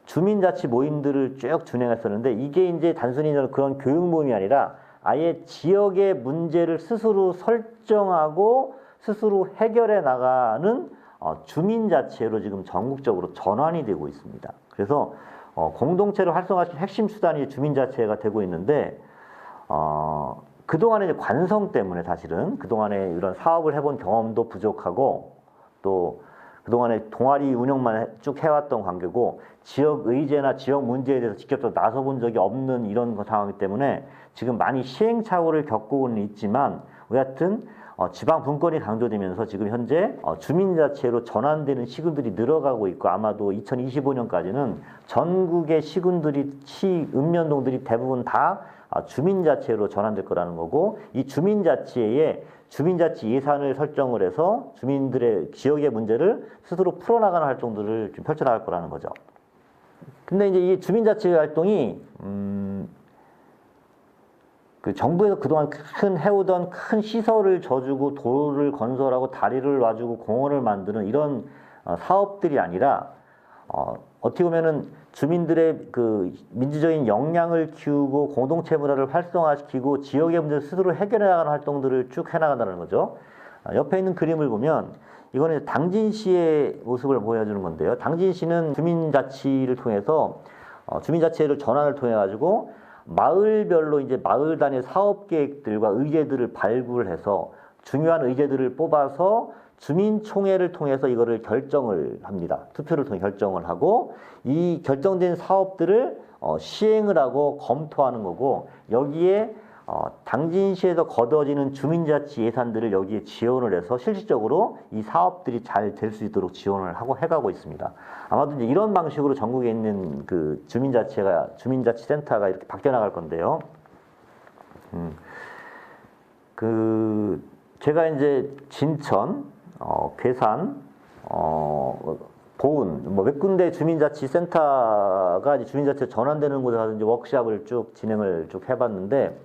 주민자치 모임들을 쭉 진행했었는데 이게 이제 단순히 그런 교육 모임이 아니라 아예 지역의 문제를 스스로 설정하고 스스로 해결해 나가는 주민자치회로 지금 전국적으로 전환이 되고 있습니다. 그래서 공동체를 활성화시키는 핵심 수단이 주민자치회가 되고 있는데 그동안의 관성 때문에 사실은 그동안에 이런 사업을 해본 경험도 부족하고 또 그동안에 동아리 운영만 쭉 해왔던 관계고 지역 의제나 지역 문제에 대해서 직접 나서본 적이 없는 이런 상황이기 때문에 지금 많이 시행착오를 겪고는 있지만 여하튼 지방 분권이 강조되면서 지금 현재 주민자치회로 전환되는 시군들이 늘어가고 있고 아마도 2025년까지는 전국의 시군들이 읍면동들이 대부분 다 주민자치회로 전환될 거라는 거고 이 주민자치회에 주민자치 예산을 설정을 해서 주민들의 지역의 문제를 스스로 풀어나가는 활동들을 좀 펼쳐나갈 거라는 거죠. 근데 이제 이 주민자치 활동이 그 정부에서 그동안 해오던 큰 시설을 져주고 도로를 건설하고 다리를 놔주고 공원을 만드는 이런 사업들이 아니라 어떻게 보면은 주민들의 그 민주적인 역량을 키우고 공동체 문화를 활성화시키고 지역의 문제를 스스로 해결해 나가는 활동들을 쭉 해나간다는 거죠. 옆에 있는 그림을 보면 이거는 당진시의 모습을 보여주는 건데요. 당진시는 주민자치를 통해서 주민자치회를 전환을 통해 가지고 마을별로 이제 마을 단위 사업 계획들과 의제들을 발굴해서 중요한 의제들을 뽑아서 주민총회를 통해서 이거를 결정을 합니다. 투표를 통해 결정을 하고 이 결정된 사업들을 시행을 하고 검토하는 거고 여기에 당진시에서 거둬지는 주민자치 예산들을 여기에 지원을 해서 실질적으로 이 사업들이 잘 될 수 있도록 지원을 하고 해가고 있습니다. 아마도 이제 이런 방식으로 전국에 있는 그 주민자치센터가 이렇게 바뀌어 나갈 건데요. 제가 이제 진천, 괴산, 보은 몇 군데 주민자치센터가 이제 주민자치 전환되는 곳에 가서 이제 워크숍을 쭉 진행을 쭉 해봤는데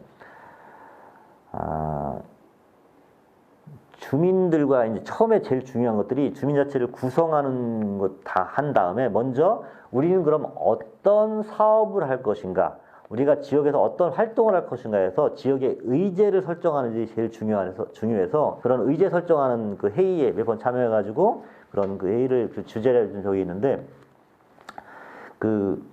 주민들과 이제 처음에 제일 중요한 것들이 주민자치를 구성하는 것 다 한 다음에 먼저 우리는 그럼 어떤 사업을 할 것인가, 우리가 지역에서 어떤 활동을 할 것인가 해서 지역의 의제를 설정하는 게 제일 중요해서 그런 의제 설정하는 그 회의에 매번 참여해가지고 그런 그 회의를 그 주제를 준 적이 있는데 그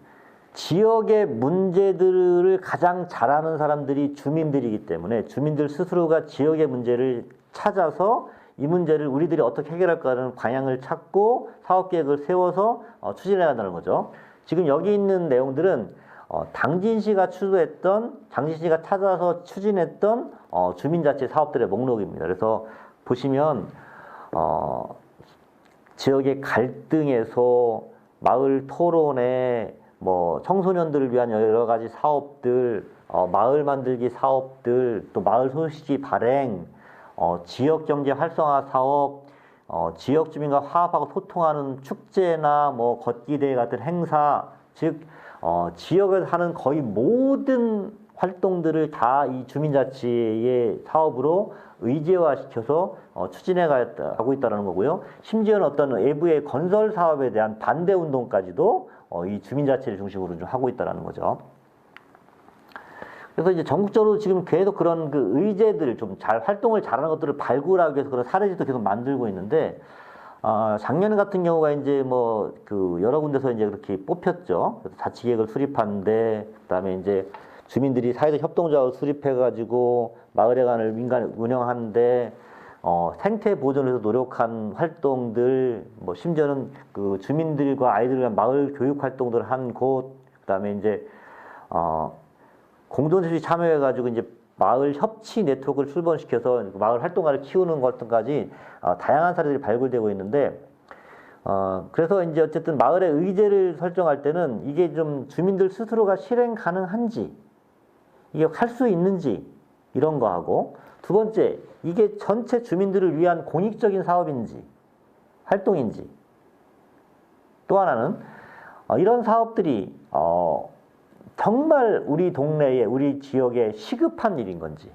지역의 문제들을 가장 잘 아는 사람들이 주민들이기 때문에 주민들 스스로가 지역의 문제를 찾아서 이 문제를 우리들이 어떻게 해결할까라는 방향을 찾고 사업계획을 세워서 추진해 간다는 거죠. 지금 여기 있는 내용들은 당진시가 당진시가 찾아서 추진했던 주민자치 사업들의 목록입니다. 그래서 보시면 지역의 갈등에서 마을 토론회, 뭐 청소년들을 위한 여러 가지 사업들, 마을 만들기 사업들, 또 마을 소식지 발행, 지역 경제 활성화 사업, 지역 주민과 화합하고 소통하는 축제나 뭐 걷기 대회 같은 행사, 즉 지역에서 하는 거의 모든 활동들을 다 이 주민자치의 사업으로 의제화시켜서 추진해 가고 있다는 거고요. 심지어는 어떤 외부의 건설 사업에 대한 반대 운동까지도 이 주민자치를 중심으로 좀 하고 있다는 거죠. 그래서 이제 전국적으로 지금 계속 그런 그 의제들 좀 잘 활동을 잘하는 것들을 발굴하기 위해서 그런 사례들도 계속 만들고 있는데 작년 같은 경우가 이제 뭐 그 여러 군데서 이제 그렇게 뽑혔죠. 그래서 자치계획을 수립하는데 그다음에 이제 주민들이 사회적 협동조합을 수립해가지고 마을회관을 민간 운영하는데 생태 보존을 위해서 노력한 활동들, 뭐 심지어는 그 주민들과 아이들을 위한 마을 교육 활동들을 한 곳, 그다음에 이제 공동체에 참여해가지고 이제 마을 협치 네트워크를 출범시켜서 마을 활동가를 키우는 것까지 다양한 사례들이 발굴되고 있는데 그래서 이제 어쨌든 마을의 의제를 설정할 때는 이게 좀 주민들 스스로가 실행 가능한지, 이게 할 수 있는지 이런 거 하고, 두 번째 이게 전체 주민들을 위한 공익적인 사업인지 활동인지, 또 하나는 이런 사업들이 정말 우리 동네에 우리 지역에 시급한 일인 건지,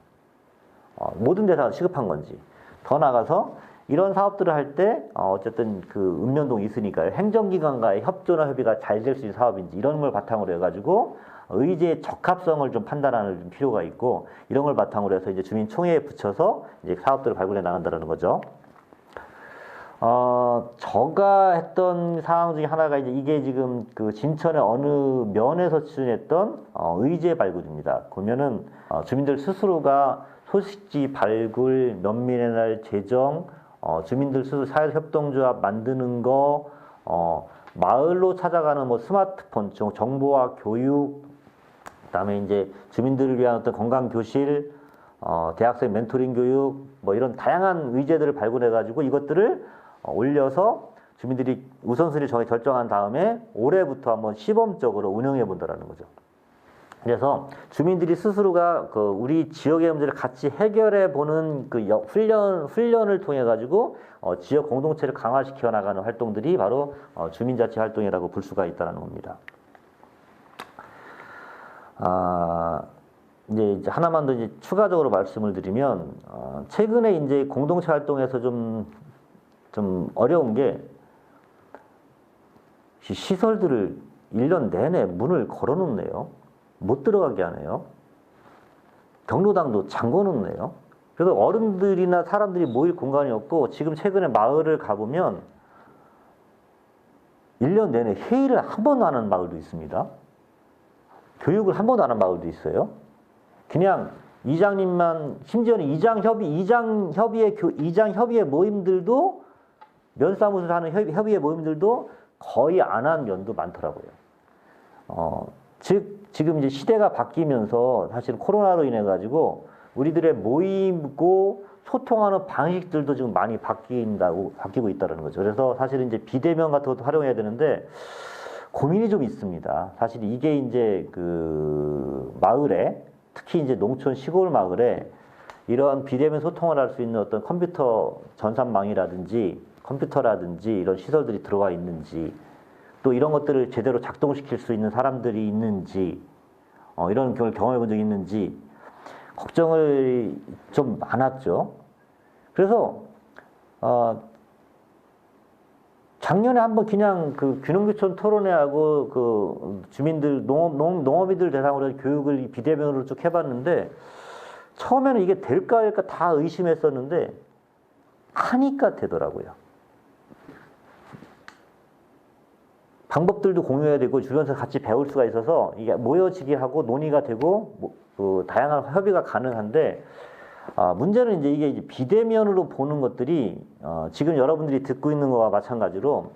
모든 데서 시급한 건지, 더 나아가서 이런 사업들을 할 때 어쨌든 그 읍면동이 있으니까요. 행정기관과의 협조나 협의가 잘 될 수 있는 사업인지 이런 걸 바탕으로 해가지고 의제의 적합성을 좀 판단하는 좀 필요가 있고 이런 걸 바탕으로 해서 이제 주민총회에 붙여서 이제 사업들을 발굴해 나간다는 거죠. 제가 했던 사항 중에 하나가 이게 지금 그 진천의 어느 면에서 추진했던 의제 발굴입니다. 보면은 주민들 스스로가 소식지 발굴, 면민의 날 제정, 주민들 스스로 사회협동조합 만드는 거, 마을로 찾아가는 뭐 스마트폰, 정보와 교육, 그다음에 이제 주민들을 위한 어떤 건강 교실, 대학생 멘토링 교육, 뭐 이런 다양한 의제들을 발굴해가지고 이것들을 올려서 주민들이 우선순위 결정한 다음에 올해부터 한번 시범적으로 운영해 본다라는 거죠. 그래서 주민들이 스스로가 그 우리 지역의 문제를 같이 해결해 보는 그 훈련을 통해 가지고 지역 공동체를 강화시켜 나가는 활동들이 바로 주민자치 활동이라고 볼 수가 있다는 겁니다. 이제 하나만 더 이제 추가적으로 말씀을 드리면 최근에 이제 공동체 활동에서 좀 어려운 게 시설들을 1년 내내 문을 걸어 놓네요. 못 들어가게 하네요. 경로당도 잠궈 놓네요. 그래서 어른들이나 사람들이 모일 공간이 없고 지금 최근에 마을을 가보면 1년 내내 회의를 한 번도 안 하는 마을도 있습니다. 교육을 한 번도 안 하는 마을도 있어요. 그냥 이장님만, 심지어는 이장협의회 모임들도 면사무소에서 하는 협의회 모임들도 거의 안 한 면도 많더라고요. 즉 지금 이제 시대가 바뀌면서 사실 코로나로 인해 가지고 우리들의 모이고 소통하는 방식들도 지금 많이 바뀌고 있다는 거죠. 그래서 사실 이제 비대면 같은 것도 활용해야 되는데 고민이 좀 있습니다. 사실 이게 이제 그 마을에 특히 이제 농촌 시골 마을에 이런 비대면 소통을 할 수 있는 어떤 컴퓨터 전산망이라든지 컴퓨터라든지 이런 시설들이 들어와 있는지 또 이런 것들을 제대로 작동시킬 수 있는 사람들이 있는지 이런 경험을 경험해 본 적이 있는지 걱정을 좀 많았죠. 그래서 작년에 한번 그냥 그 귀농귀촌 토론회하고 그 주민들 농업인들 대상으로 교육을 비대면으로 쭉 해봤는데 처음에는 이게 될까 다 의심했었는데 하니까 되더라고요. 방법들도 공유해야 되고 주변에서 같이 배울 수가 있어서 이게 모여지게 하고 논의가 되고 다양한 협의가 가능한데 문제는 이제 이게 비대면으로 보는 것들이 지금 여러분들이 듣고 있는 거와 마찬가지로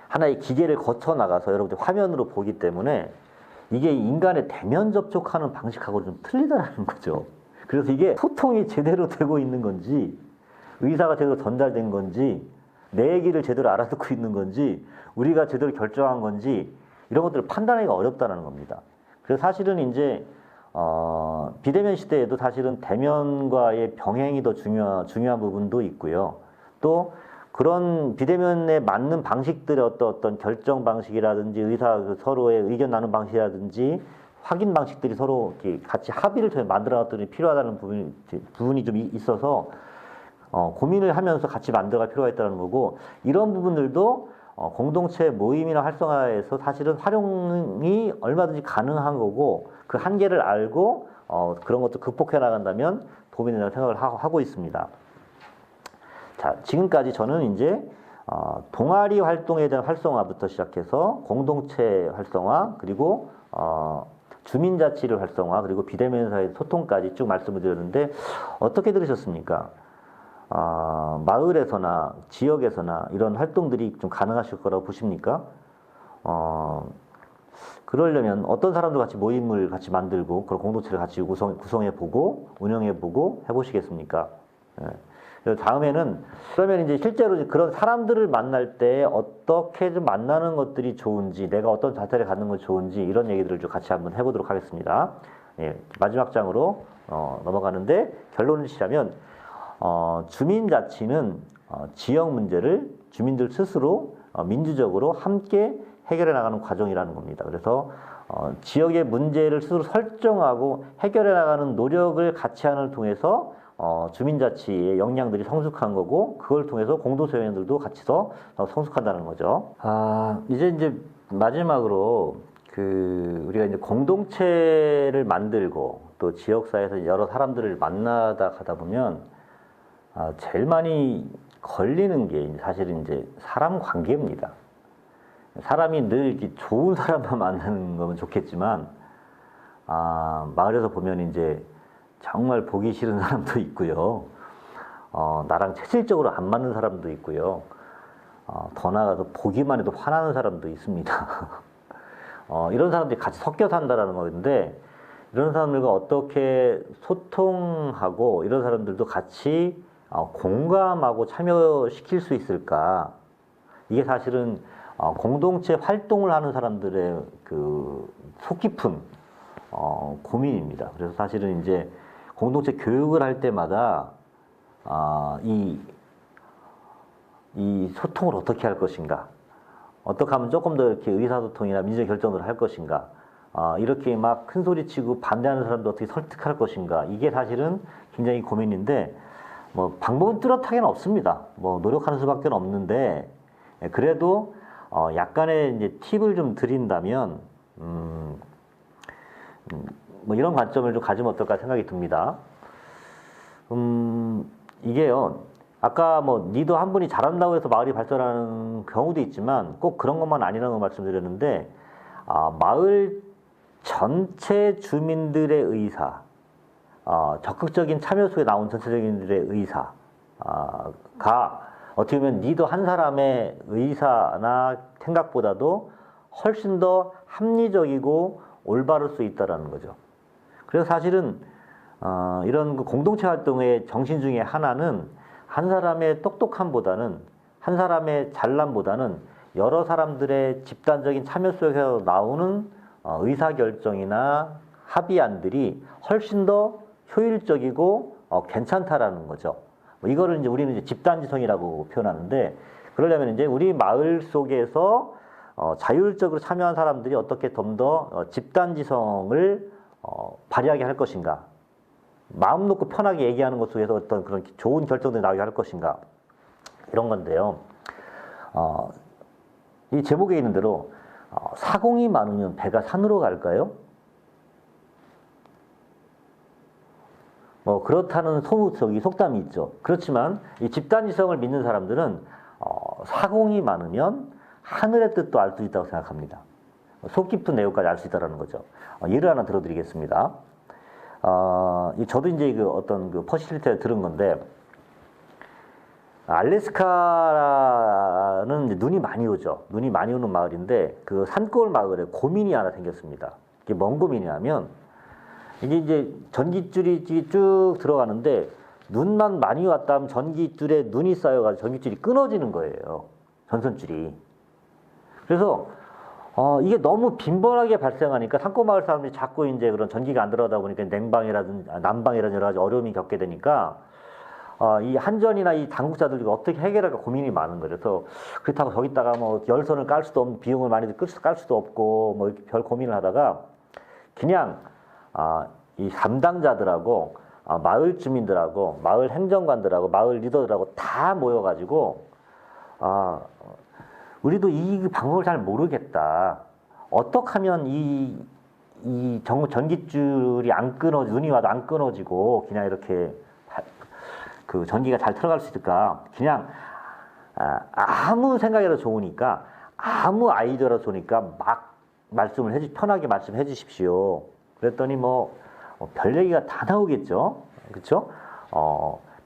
하나의 기계를 거쳐 나가서 여러분들 화면으로 보기 때문에 이게 인간의 대면 접촉하는 방식하고 좀 틀리다는 거죠. 그래서 이게 소통이 제대로 되고 있는 건지 의사가 제대로 전달된 건지 내 얘기를 제대로 알아듣고 있는 건지 우리가 제대로 결정한 건지 이런 것들을 판단하기가 어렵다는 겁니다. 그래서 사실은 이제 비대면 시대에도 사실은 대면과의 병행이 더 중요한 부분도 있고요. 또 그런 비대면에 맞는 방식들의 어떤 결정 방식이라든지 서로의 의견 나눈 방식이라든지 확인 방식들이 서로 이렇게 같이 합의를 통해 만들어놨더니 필요하다는 부분이 좀 있어서 고민을 하면서 같이 만들어갈 필요가 있다는 거고 이런 부분들도 공동체 모임이나 활성화에서 사실은 활용이 얼마든지 가능한 거고 그 한계를 알고 그런 것도 극복해 나간다면 도움이 된다고 생각을 하고 있습니다. 자, 지금까지 저는 이제 동아리 활동에 대한 활성화부터 시작해서 공동체 활성화 그리고 주민자치를 활성화 그리고 비대면사의 소통까지 쭉 말씀을 드렸는데 어떻게 들으셨습니까? 마을에서나 지역에서나 이런 활동들이 좀 가능하실 거라고 보십니까? 그러려면 어떤 사람들 같이 모임을 같이 만들고 그런 공동체를 같이 구성해보고 운영해보고 해보시겠습니까? 예. 다음에는 그러면 이제 실제로 그런 사람들을 만날 때 어떻게 좀 만나는 것들이 좋은지 내가 어떤 자세를 갖는 것이 좋은지 이런 얘기들을 좀 같이 한번 해보도록 하겠습니다. 예. 마지막 장으로 넘어가는데 결론을 치자면 주민자치는 지역 문제를 주민들 스스로 민주적으로 함께 해결해 나가는 과정이라는 겁니다. 그래서 지역의 문제를 스스로 설정하고 해결해 나가는 노력을 같이 하는 통해서 주민자치의 역량들이 성숙한 거고 그걸 통해서 공동소유인들도 같이 더 성숙한다는 거죠. 이제 마지막으로 우리가 이제 공동체를 만들고 또 지역사회에서 여러 사람들을 만나다 가다 보면 제일 많이 걸리는 게 사실은 이제 사람 관계입니다. 사람이 늘 이렇게 좋은 사람만 만나는 거면 좋겠지만 마을에서 보면 이제 정말 보기 싫은 사람도 있고요. 나랑 체질적으로 안 맞는 사람도 있고요. 더 나아가서 보기만 해도 화나는 사람도 있습니다. 이런 사람들이 같이 섞여 산다라는 건데 이런 사람들과 어떻게 소통하고 이런 사람들도 같이 공감하고 참여시킬 수 있을까? 이게 사실은 공동체 활동을 하는 사람들의 속 깊은 고민입니다. 그래서 사실은 이제 공동체 교육을 할 때마다 이 소통을 어떻게 할 것인가, 어떻게 하면 조금 더 이렇게 의사소통이나 민주적 결정을 할 것인가, 이렇게 막 큰 소리치고 반대하는 사람도 어떻게 설득할 것인가, 이게 사실은 굉장히 고민인데 뭐 방법은 뚜렷하게는 없습니다. 뭐 노력하는 수밖에 없는데 그래도 약간의 이제 팁을 좀 드린다면 뭐 이런 관점을 좀 가지면 어떨까 생각이 듭니다. 이게요, 아까 뭐 리더 한 분이 잘한다고 해서 마을이 발전하는 경우도 있지만 꼭 그런 것만 아니라는 걸 말씀드렸는데 마을 전체 주민들의 의사, 적극적인 참여 속에 나온 전체적인들의 의사가 어떻게 보면 리더 한 사람의 의사나 생각보다도 훨씬 더 합리적이고 올바를 수 있다라는 거죠. 그래서 사실은 이런 공동체 활동의 정신 중에 하나는 한 사람의 똑똑함보다는 한 사람의 잘남보다는 여러 사람들의 집단적인 참여 속에서 나오는 의사결정이나 합의안들이 훨씬 더 효율적이고 괜찮다라는 거죠. 이거를 이제 우리는 이제 집단지성이라고 표현하는데, 그러려면 이제 우리 마을 속에서 자율적으로 참여한 사람들이 어떻게 좀 더 집단지성을 발휘하게 할 것인가, 마음 놓고 편하게 얘기하는 것 속에서 어떤 그런 좋은 결정들이 나오게 할 것인가, 이런 건데요. 이 제목에 있는 대로 사공이 많으면 배가 산으로 갈까요? 뭐 그렇다는 속담이 있죠. 그렇지만 이 집단지성을 믿는 사람들은 사공이 많으면 하늘의 뜻도 알 수 있다고 생각합니다. 속 깊은 내용까지 알 수 있다는 거죠. 예를 하나 들어드리겠습니다. 저도 이제 어떤 퍼실리티를 들은 건데, 알래스카는 이제 눈이 많이 오죠. 눈이 많이 오는 마을인데 그 산골 마을에 고민이 하나 생겼습니다. 이게 뭔 고민이냐면, 이게 이제 전깃줄이 쭉 들어가는데 눈만 많이 왔다 하면 전깃줄에 눈이 쌓여가지고 전깃줄이 끊어지는 거예요. 전선줄이. 그래서 이게 너무 빈번하게 발생하니까 산골마을 사람들이 자꾸 이제 그런 전기가 안 들어가다 보니까 냉방이라든지 난방이라든지 여러 가지 어려움이 겪게 되니까 이 한전이나 이 당국자들이 어떻게 해결할까 고민이 많은 거예요. 그래서 그렇다고 저기다가 뭐 열선을 깔 수도 없는, 비용을 많이 깔 수도 없고 뭐 이렇게 별 고민을 하다가 그냥 이 담당자들하고 마을 주민들하고 마을 행정관들하고 마을 리더들하고 다 모여가지고 우리도 이 방법을 잘 모르겠다. 어떻게 하면 이 전깃줄이 안 끊어지, 눈이 와도 안 끊어지고 그냥 이렇게 그 전기가 잘 들어갈 수 있을까? 그냥 아무 생각이라도 좋으니까, 아무 아이디어라도 좋으니까 막 편하게 말씀해 주십시오. 그랬더니 별 얘기가 다 나오겠죠. 그렇죠?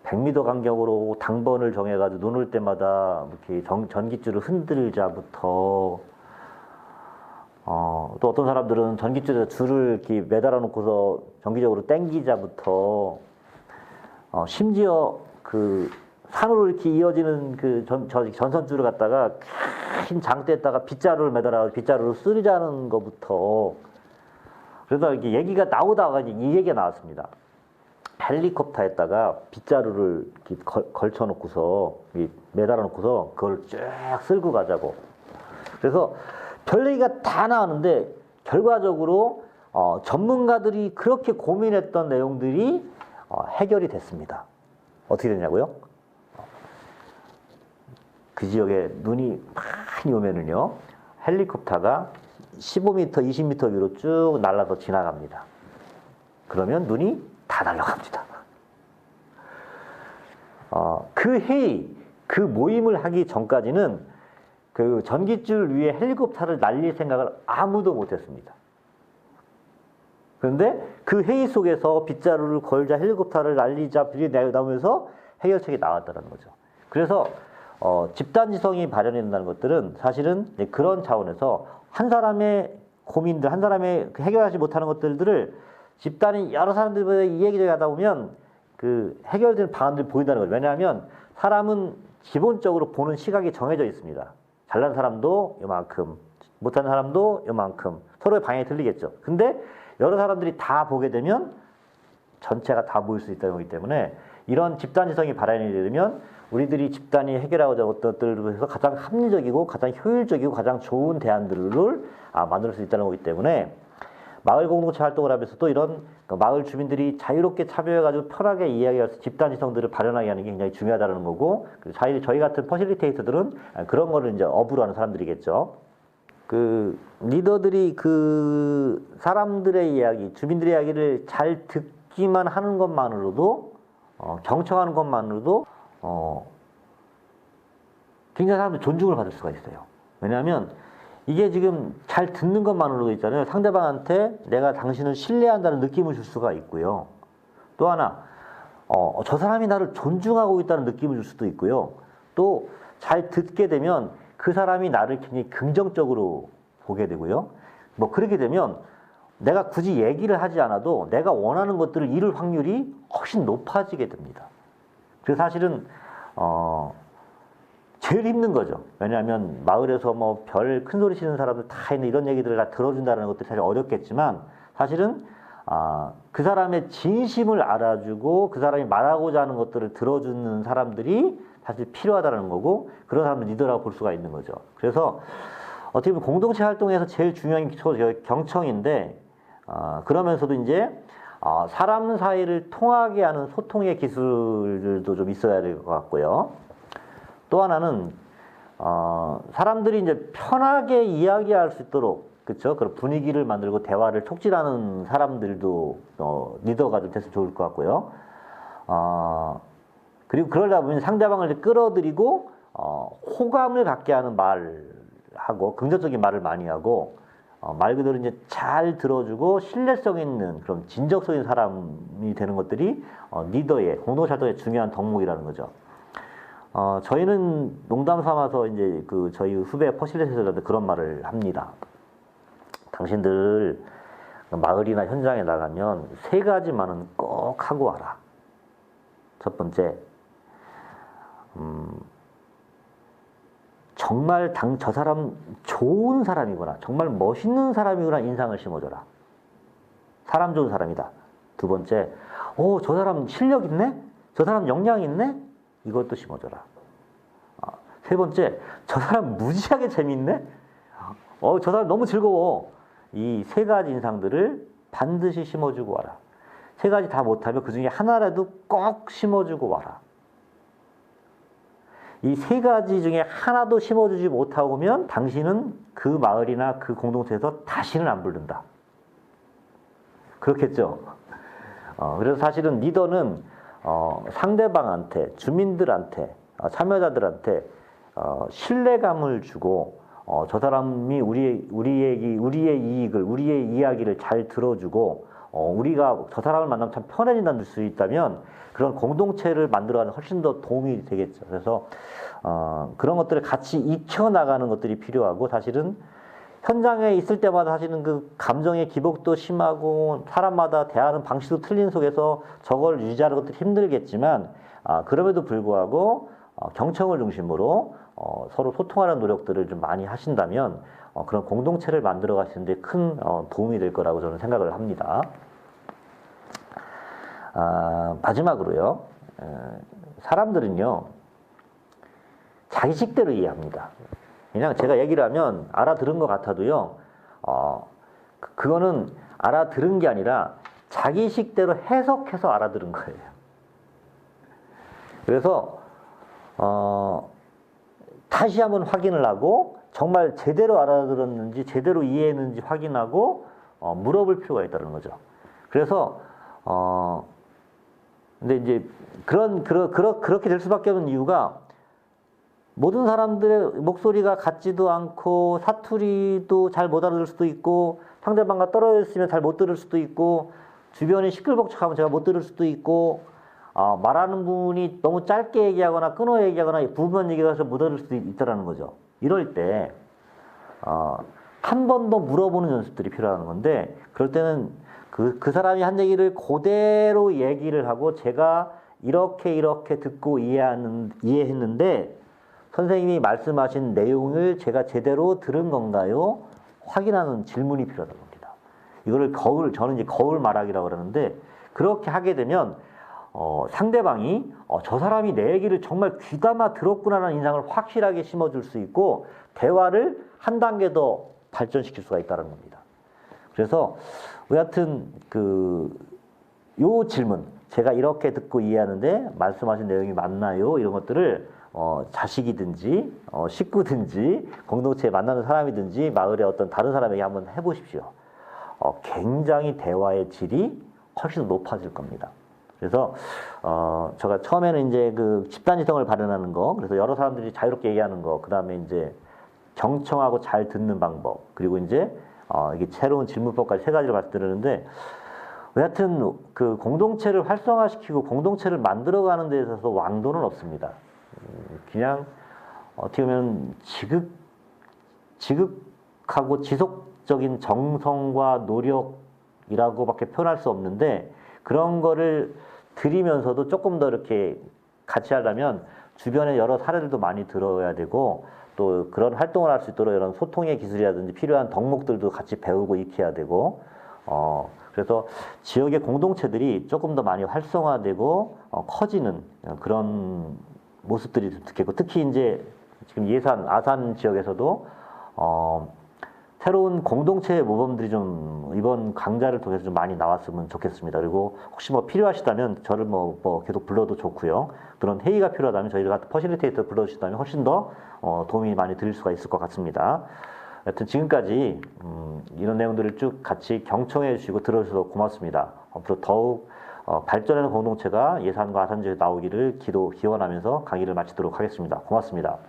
100m 간격으로 당번을 정해가지고 눈 올 때마다 이렇게 전깃줄을 흔들자부터, 또 어떤 사람들은 전깃줄에서 줄을 이렇게 매달아 놓고서 정기적으로 당기자부터, 심지어 그 산으로 이렇게 이어지는 그 전선줄을 갖다가 큰 장대에다가 빗자루를 매달아 빗자루를 쓰자는 것부터, 그래서 이렇게 얘기가 나오다가 이 얘기가 나왔습니다. 헬리콥터에다가 빗자루를 이렇게 걸쳐놓고서 매달아놓고서 그걸 쭉 쓸고 가자고. 그래서 별 얘기가 다 나왔는데 결과적으로 전문가들이 그렇게 고민했던 내용들이 해결이 됐습니다. 어떻게 됐냐고요? 그 지역에 눈이 많이 오면은요, 헬리콥터가 15m, 20m 위로 쭉 날아서 지나갑니다. 그러면 눈이 다 날아갑니다. 그 회의, 그 모임을 하기 전까지는 그 전깃줄 위에 헬리콥터를 날릴 생각을 아무도 못했습니다. 그런데 그 회의 속에서 빗자루를 걸자 헬리콥터를 날리자 비리 나오면서 해결책이 나왔다는 거죠. 그래서 집단지성이 발현이 된다는 것들은 사실은 그런 차원에서 한 사람의 고민들, 한 사람의 해결하지 못하는 것들을 집단이 여러 사람들보다 이야기를 하다 보면 그 해결되는 방안들이 보인다는 거죠. 왜냐하면 사람은 기본적으로 보는 시각이 정해져 있습니다. 잘난 사람도 요만큼, 못하는 사람도 요만큼, 서로의 방향이 틀리겠죠. 근데 여러 사람들이 다 보게 되면 전체가 다 보일 수 있다는 거기 때문에 이런 집단지성이 발현이 되면 우리들이 집단이 해결하고자 어떤 것들을 해서 가장 합리적이고 가장 효율적이고 가장 좋은 대안들을 만들 수 있다는 거기 때문에 마을 공동체 활동을 하면서도 이런 마을 주민들이 자유롭게 참여해가지고 편하게 이야기할 수 집단지성들을 발현하게 하는 게 굉장히 중요하다는 거고, 저희 같은 퍼실리테이터들은 그런 거를 이제 업으로 하는 사람들이겠죠. 그 리더들이 그 사람들의 이야기, 주민들의 이야기를 잘 듣기만 하는 것만으로도 경청하는 것만으로도 굉장히 사람들이 존중을 받을 수가 있어요. 왜냐하면 이게 지금 잘 듣는 것만으로도 있잖아요. 상대방한테 내가 당신을 신뢰한다는 느낌을 줄 수가 있고요. 또 하나, 저 사람이 나를 존중하고 있다는 느낌을 줄 수도 있고요. 또 잘 듣게 되면 그 사람이 나를 굉장히 긍정적으로 보게 되고요. 뭐 그렇게 되면 내가 굳이 얘기를 하지 않아도 내가 원하는 것들을 이룰 확률이 훨씬 높아지게 됩니다. 그래서 사실은 제일 힘든 거죠. 왜냐하면 마을에서 뭐 별 큰 소리 치는 사람들 다 있는 이런 얘기들을 다 들어준다는 것도 사실 어렵겠지만 사실은 그 사람의 진심을 알아주고 그 사람이 말하고자 하는 것들을 들어주는 사람들이 사실 필요하다는 거고, 그런 사람을 리더라고 볼 수가 있는 거죠. 그래서 어떻게 보면 공동체 활동에서 제일 중요한 게 경청인데, 그러면서도 이제 사람 사이를 통하게 하는 소통의 기술들도 좀 있어야 될 것 같고요. 또 하나는 사람들이 이제 편하게 이야기할 수 있도록, 그렇죠? 그런 분위기를 만들고 대화를 촉진하는 사람들도 리더가 좀 됐으면 좋을 것 같고요. 그리고 그러다 보면 상대방을 이제 끌어들이고 호감을 갖게 하는 말하고 긍정적인 말을 많이 하고 말 그대로 이제 잘 들어주고 신뢰성 있는 그런 진정성 사람이 되는 것들이 리더의 공동체 활동의 중요한 덕목이라는 거죠. 저희는 농담 삼아서 이제 그 저희 후배 퍼실리테이터들한테 그런 말을 합니다. 당신들 마을이나 현장에 나가면 3가지만은 꼭 하고 와라. 첫 번째, 정말 저 사람 좋은 사람이구나, 정말 멋있는 사람이구나 인상을 심어줘라. 사람 좋은 사람이다. 두 번째, 저 사람 실력 있네? 저 사람 역량 있네? 이것도 심어줘라. 세 번째, 저 사람 무지하게 재밌네? 저 사람 너무 즐거워. 이 3가지 인상들을 반드시 심어주고 와라. 3가지 다 못하면 그 중에 하나라도 꼭 심어주고 와라. 이 3가지 중에 하나도 심어주지 못하고 오면 당신은 그 마을이나 그 공동체에서 다시는 안 부른다. 그렇겠죠. 그래서 사실은 리더는 상대방한테, 주민들한테, 참여자들한테 신뢰감을 주고 저 사람이 우리의 이익을, 우리의 이야기를 잘 들어주고 우리가 저 사람을 만나면 참 편해진다는 수 있다면 그런 공동체를 만들어가는 훨씬 더 도움이 되겠죠. 그래서 그런 것들을 같이 익혀나가는 것들이 필요하고, 사실은 현장에 있을 때마다 사실은 그 감정의 기복도 심하고 사람마다 대하는 방식도 틀린 속에서 저걸 유지하는 것도 힘들겠지만 그럼에도 불구하고 경청을 중심으로 서로 소통하는 노력들을 좀 많이 하신다면 그런 공동체를 만들어 가시는 데 큰 도움이 될 거라고 저는 생각을 합니다. 마지막으로요, 사람들은요 자기식대로 이해합니다. 그냥 제가 얘기를 하면 알아들은 것 같아도요, 그거는 알아들은 게 아니라 자기식대로 해석해서 알아들은 거예요. 그래서 다시 한번 확인을 하고 정말 제대로 알아들었는지 제대로 이해했는지 확인하고 물어볼 필요가 있다는 거죠. 그래서 근데 이제 그렇게 될 수밖에 없는 이유가 모든 사람들의 목소리가 같지도 않고 사투리도 잘 못 알아들 수도 있고 상대방과 떨어져 있으면 잘 못 들을 수도 있고 주변이 시끌벅적하면 제가 못 들을 수도 있고 말하는 분이 너무 짧게 얘기하거나 끊어 얘기하거나 부분 얘기해서 못 들을 수도 있다라는 거죠. 이럴 때 한 번 더 물어보는 연습들이 필요한 건데 그럴 때는 그 사람이 한 얘기를 그대로 얘기를 하고 제가 이렇게 듣고 이해했는데 선생님이 말씀하신 내용을 제가 제대로 들은 건가요? 확인하는 질문이 필요하다는 겁니다. 이거를 저는 이제 거울 말하기라고 그러는데 그렇게 하게 되면 상대방이 저 사람이 내 얘기를 정말 귀담아 들었구나라는 인상을 확실하게 심어줄 수 있고 대화를 한 단계 더 발전시킬 수가 있다는 겁니다. 그래서 여하튼 요 질문 제가 이렇게 듣고 이해하는데 말씀하신 내용이 맞나요? 이런 것들을 자식이든지 식구든지 공동체에 만나는 사람이든지 마을의 어떤 다른 사람에게 한번 해보십시오. 굉장히 대화의 질이 훨씬 더 높아질 겁니다. 그래서 제가 처음에는 이제 그 집단지성을 발현하는 거, 그래서 여러 사람들이 자유롭게 얘기하는 거, 그 다음에 이제 경청하고 잘 듣는 방법, 그리고 이제 이게 새로운 질문법까지 세 가지를 말씀드렸는데 여하튼 그 공동체를 활성화시키고 공동체를 만들어가는 데 있어서 왕도는 없습니다. 그냥 어떻게 보면 지극하고 지속적인 정성과 노력이라고밖에 표현할 수 없는데 그런 거를 들이면서도 조금 더 이렇게 같이 하려면 주변에 여러 사례들도 많이 들어야 되고 또 그런 활동을 할 수 있도록 이런 소통의 기술이라든지 필요한 덕목들도 같이 배우고 익혀야 되고 그래서 지역의 공동체들이 조금 더 많이 활성화되고 커지는 그런 모습들이 좋겠고 특히 이제 지금 아산 지역에서도 새로운 공동체의 모범들이 좀 이번 강좌를 통해서 좀 많이 나왔으면 좋겠습니다. 그리고 혹시 뭐 필요하시다면 저를 뭐 계속 불러도 좋고요. 그런 회의가 필요하다면 저희가 퍼실리테이터 불러주시다면 훨씬 더 도움이 많이 드릴 수가 있을 것 같습니다. 여튼 지금까지 이런 내용들을 쭉 같이 경청해 주시고 들어주셔서 고맙습니다. 앞으로 더욱 발전하는 공동체가 예산과 아산 지역에 나오기를 기원하면서 강의를 마치도록 하겠습니다. 고맙습니다.